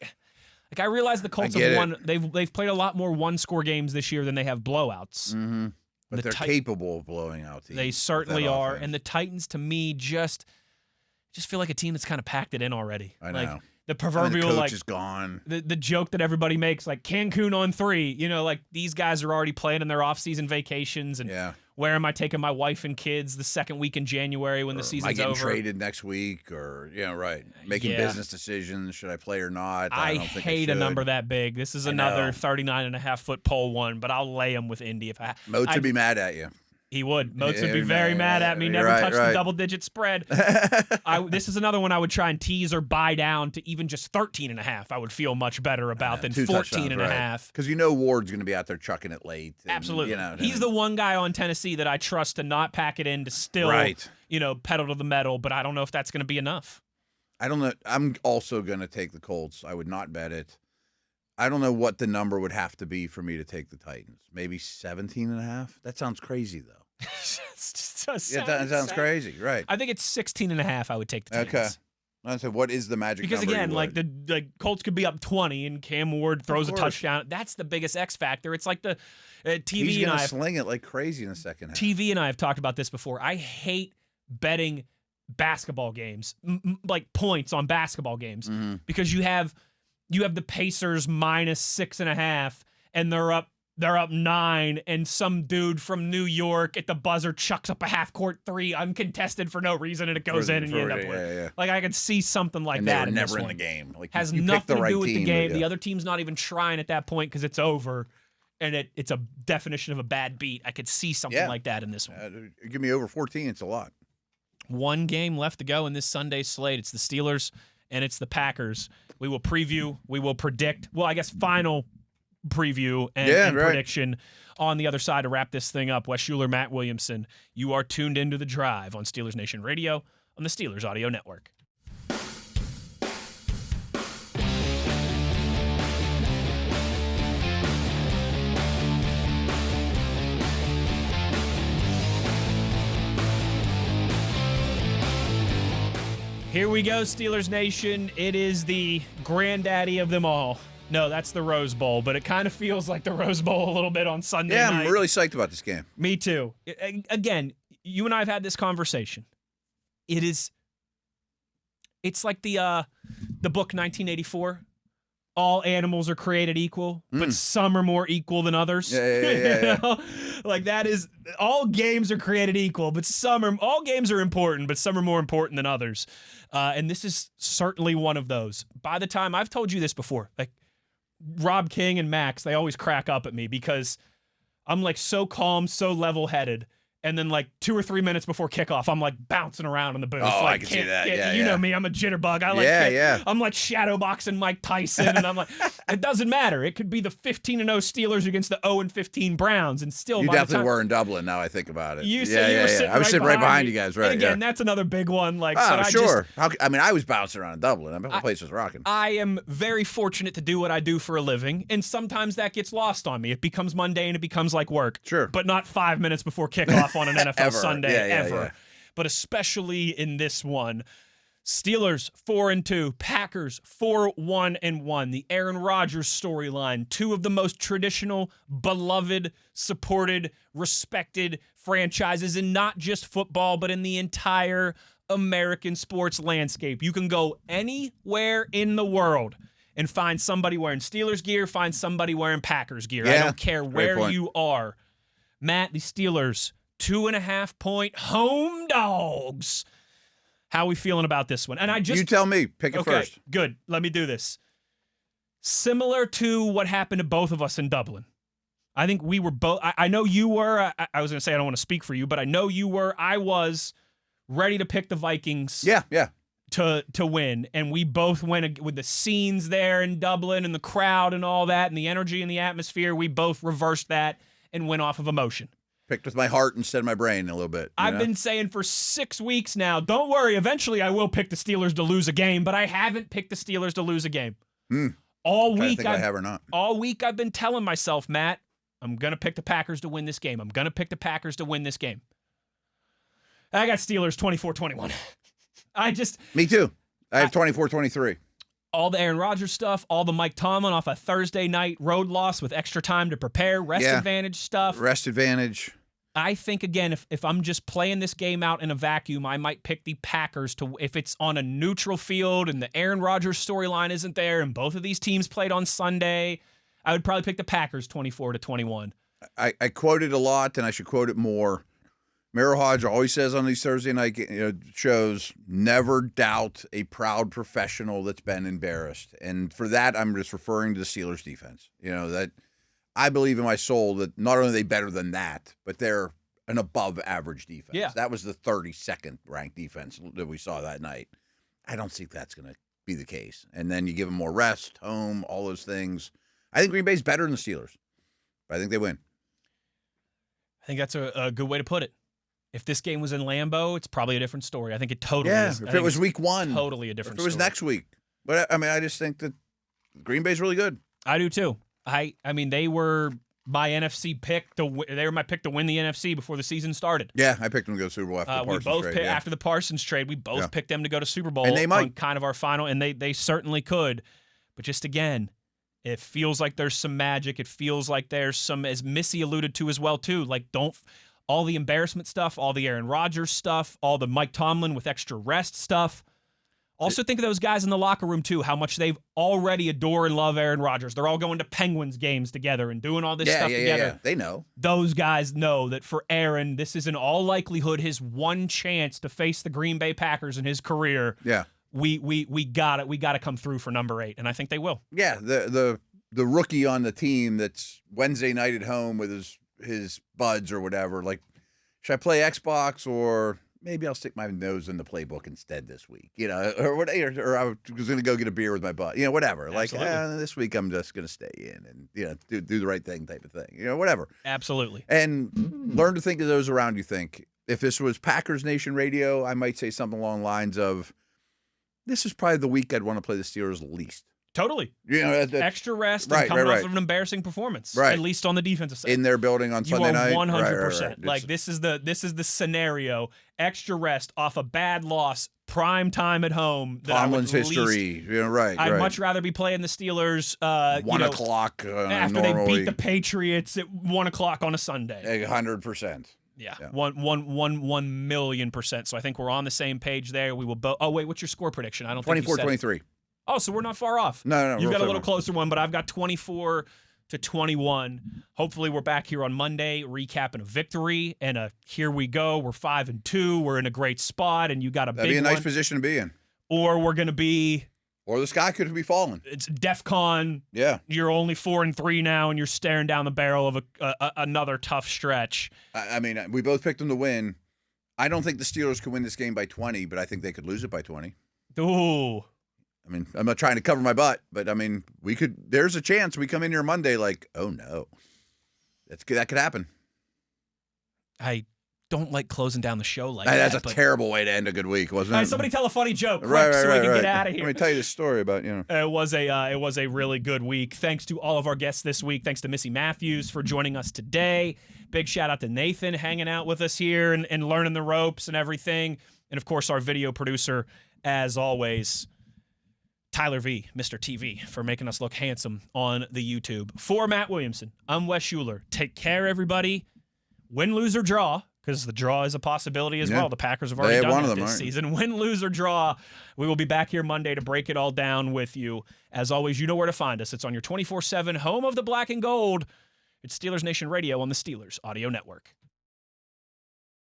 realize the Colts have won. They've played a lot more one-score games this year than they have blowouts. Mm-hmm. But they're capable of blowing out teams. They certainly are. And the Titans, to me, just feel like a team that's kind of packed it in already. I know. Like, the proverbial, the coach is gone. The joke that everybody makes, like Cancun on 3. You know, like these guys are already playing in their off-season vacations. And where am I taking my wife and kids the second week in January when the season's over? Am I getting traded next week? Or, right. Making business decisions. Should I play or not? I don't think hate a number that big. This is another 39.5-foot pole one, but I'll lay them with Indy. If Moats would be mad at you. He would. Moats would be very mad at me. Never touched the double-digit spread. This is another one I would try and tease or buy down to even just 13.5. I would feel much better about than 14.5. Because Ward's going to be out there chucking it late. And, absolutely. He's the one guy on Tennessee that I trust to not pack it in, to still, pedal to the metal. But I don't know if that's going to be enough. I don't know. I'm also going to take the Colts. I would not bet it. I don't know what the number would have to be for me to take the Titans. Maybe 17.5? That sounds crazy, though. That sounds crazy, right? I think it's 16.5. I would take the Titans. Okay. I said, what is the magic because number? Because again, the Colts could be up 20 and Cam Ward throws a touchdown. That's the biggest X factor. It's like the TV. He's going to sling it like crazy in the second half. TV and I have talked about this before. I hate betting basketball games, like points on basketball games, because you have the Pacers minus 6.5, and they're up 9, and some dude from New York at the buzzer chucks up a half-court 3 uncontested for no reason, and it goes in, and you end up with. Like, I could see something like that. And they were never in the game. Like, has nothing to do with the game. The other team's not even trying at that point because it's over, and it's a definition of a bad beat. I could see something like that in this one. Give me over 14. It's a lot. One game left to go in this Sunday slate. It's the Steelers and it's the Packers. We will preview. We will predict. Well, I guess final preview and prediction on the other side to wrap this thing up. Wes Uhler, Matt Williamson. You are tuned into The Drive on Steelers Nation Radio on the Steelers Audio Network. Here we go, Steelers Nation. It is the granddaddy of them all. No, that's the Rose Bowl, but it kind of feels like the Rose Bowl a little bit on Sunday night. Yeah, I'm really psyched about this game. Me too. Again, you and I have had this conversation. It's like the book 1984. All animals are created equal, but some are more equal than others. Yeah. You know? Like that is, all games are created equal, but all games are important, but some are more important than others. And this is certainly one of those. By the time, I've told you this before, like Rob King and Max, they always crack up at me because I'm like so calm, so level-headed. And then like 2 or 3 minutes before kickoff, I'm like bouncing around in the booth. Oh, like, I can see that. You know me, I'm a jitterbug. I'm like shadowboxing Mike Tyson, and I'm like, it doesn't matter. It could be the 15-0 Steelers against the 0-15 Browns, and still. You definitely were in Dublin. Now I think about it. You were sitting I was sitting right behind you guys, right? And again, that's another big one. Like, sure. I was bouncing around in Dublin. The place was rocking. I am very fortunate to do what I do for a living, and sometimes that gets lost on me. It becomes mundane. It becomes like work. Sure. But not 5 minutes before kickoff on an NFL Sunday. Ever. Yeah. But especially in this one. Steelers 4-2, Packers 4-1-1. The Aaron Rodgers storyline, two of the most traditional, beloved, supported, respected franchises in not just football, but in the entire American sports landscape. You can go anywhere in the world and find somebody wearing Steelers gear, find somebody wearing Packers gear. I don't care where you are. Matt, the Steelers 2.5-point home dogs. How are we feeling about this one? And you tell me. Pick it first. Good. Let me do this. Similar to what happened to both of us in Dublin. I think we were both. I know you were. I was going to say I don't want to speak for you, but I know you were. I was ready to pick the Vikings. Yeah. To win, and we both went with the scenes there in Dublin and the crowd and all that and the energy and the atmosphere. We both reversed that and went off of emotion. Picked with my heart instead of my brain a little bit. I've been saying for 6 weeks now, don't worry, eventually I will pick the Steelers to lose a game, but I haven't picked the Steelers to lose a game. All I week, think I have or not. all week I've been telling myself, Matt, I'm going to pick the Packers to win this game. I'm going to pick the Packers to win this game. I got Steelers 24-21. Me too. I have 24-23. All the Aaron Rodgers stuff, all the Mike Tomlin off a Thursday night road loss with extra time to prepare, rest advantage stuff. Rest advantage. I think, again, if I'm just playing this game out in a vacuum, I might pick the Packers to, if it's on a neutral field and the Aaron Rodgers storyline isn't there and both of these teams played on Sunday, I would probably pick the Packers 24-21. I quote it a lot, and I should quote it more. Mero Hodge always says on these Thursday night shows, never doubt a proud professional that's been embarrassed. And for that, I'm just referring to the Steelers defense. That I believe in my soul that not only are they better than that, but they're an above average defense. Yeah. That was the 32nd ranked defense that we saw that night. I don't think that's going to be the case. And then you give them more rest, home, all those things. I think Green Bay's better than the Steelers, but I think they win. I think that's a good way to put it. If this game was in Lambeau, it's probably a different story. I think it totally is. If it was week one. Totally a different story. If it was next week. But, I just think that Green Bay's really good. I do, too. I mean, they were my NFC pick. They were my pick to win the NFC before the season started. Yeah, I picked them to go to Super Bowl after the Parsons trade. After the Parsons trade, we both picked them to go to Super Bowl. And they might. On kind of our final, and they certainly could. But just again, it feels like there's some magic. It feels like there's some, as Missy alluded to as well, too. Like, all the embarrassment stuff, all the Aaron Rodgers stuff, all the Mike Tomlin with extra rest stuff. Also think of those guys in the locker room, too, how much they've already adore and love Aaron Rodgers. They're all going to Penguins games together and doing all this stuff together. Yeah. They know. Those guys know that for Aaron, this is in all likelihood his one chance to face the Green Bay Packers in his career. Yeah. We got it. We got to come through for number 8, and I think they will. Yeah, the rookie on the team that's Wednesday night at home with his buds or whatever, like, should I play Xbox or maybe I'll stick my nose in the playbook instead this week, or whatever, or I was going to go get a beer with my bud, whatever. Absolutely. Like, this week I'm just going to stay in and, do the right thing type of thing, whatever. Absolutely. And learn to think of those around you think. If this was Packers Nation Radio, I might say something along the lines of, this is probably the week I'd want to play the Steelers least. Totally. Extra rest and coming off of an embarrassing performance, at least on the defensive side. In their building on Sunday night. 100%. Right. Like, this is the scenario. Extra rest off a bad loss, prime time at home. Tomlin's history. I'd much rather be playing the Steelers 1 o'clock after normally. they beat the Patriots at 1 o'clock on a Sunday. 100%. Yeah. 1,000,000%. So I think we're on the same page there. We will both. Oh, wait, what's your score prediction? I don't think you said 24-23. Oh, so we're not far off. No. You've got a little closer one, but I've got 24-21. Hopefully, we're back here on Monday recapping a victory and here we go. We're 5-2. We're in a great spot, and you got a That'd big be a nice one. position to be in. Or we're going to be. Or the sky could be falling. It's DEFCON. Yeah. You're only 4-3 now, and you're staring down the barrel of another tough stretch. I mean, we both picked them to win. I don't think the Steelers could win this game by 20, but I think they could lose it by 20. Ooh. I mean, I'm not trying to cover my butt, but I mean, there's a chance we come in here Monday like, oh no. That could happen. I don't like closing down the show like That's a terrible way to end a good week, wasn't it? Somebody tell a funny joke quick right, so we can right. get out of here. Let me tell you this story about, It was a really good week. Thanks to all of our guests this week. Thanks to Missy Matthews for joining us today. Big shout out to Nathan hanging out with us here and learning the ropes and everything. And of course, our video producer, as always, Tyler V, Mr. TV, for making us look handsome on the YouTube. For Matt Williamson, I'm Wes Uhler. Take care, everybody. Win, lose, or draw, because the draw is a possibility as well. The Packers have already done it this season. Win, lose, or draw. We will be back here Monday to break it all down with you. As always, you know where to find us. It's on your 24/7 home of the black and gold. It's Steelers Nation Radio on the Steelers Audio Network.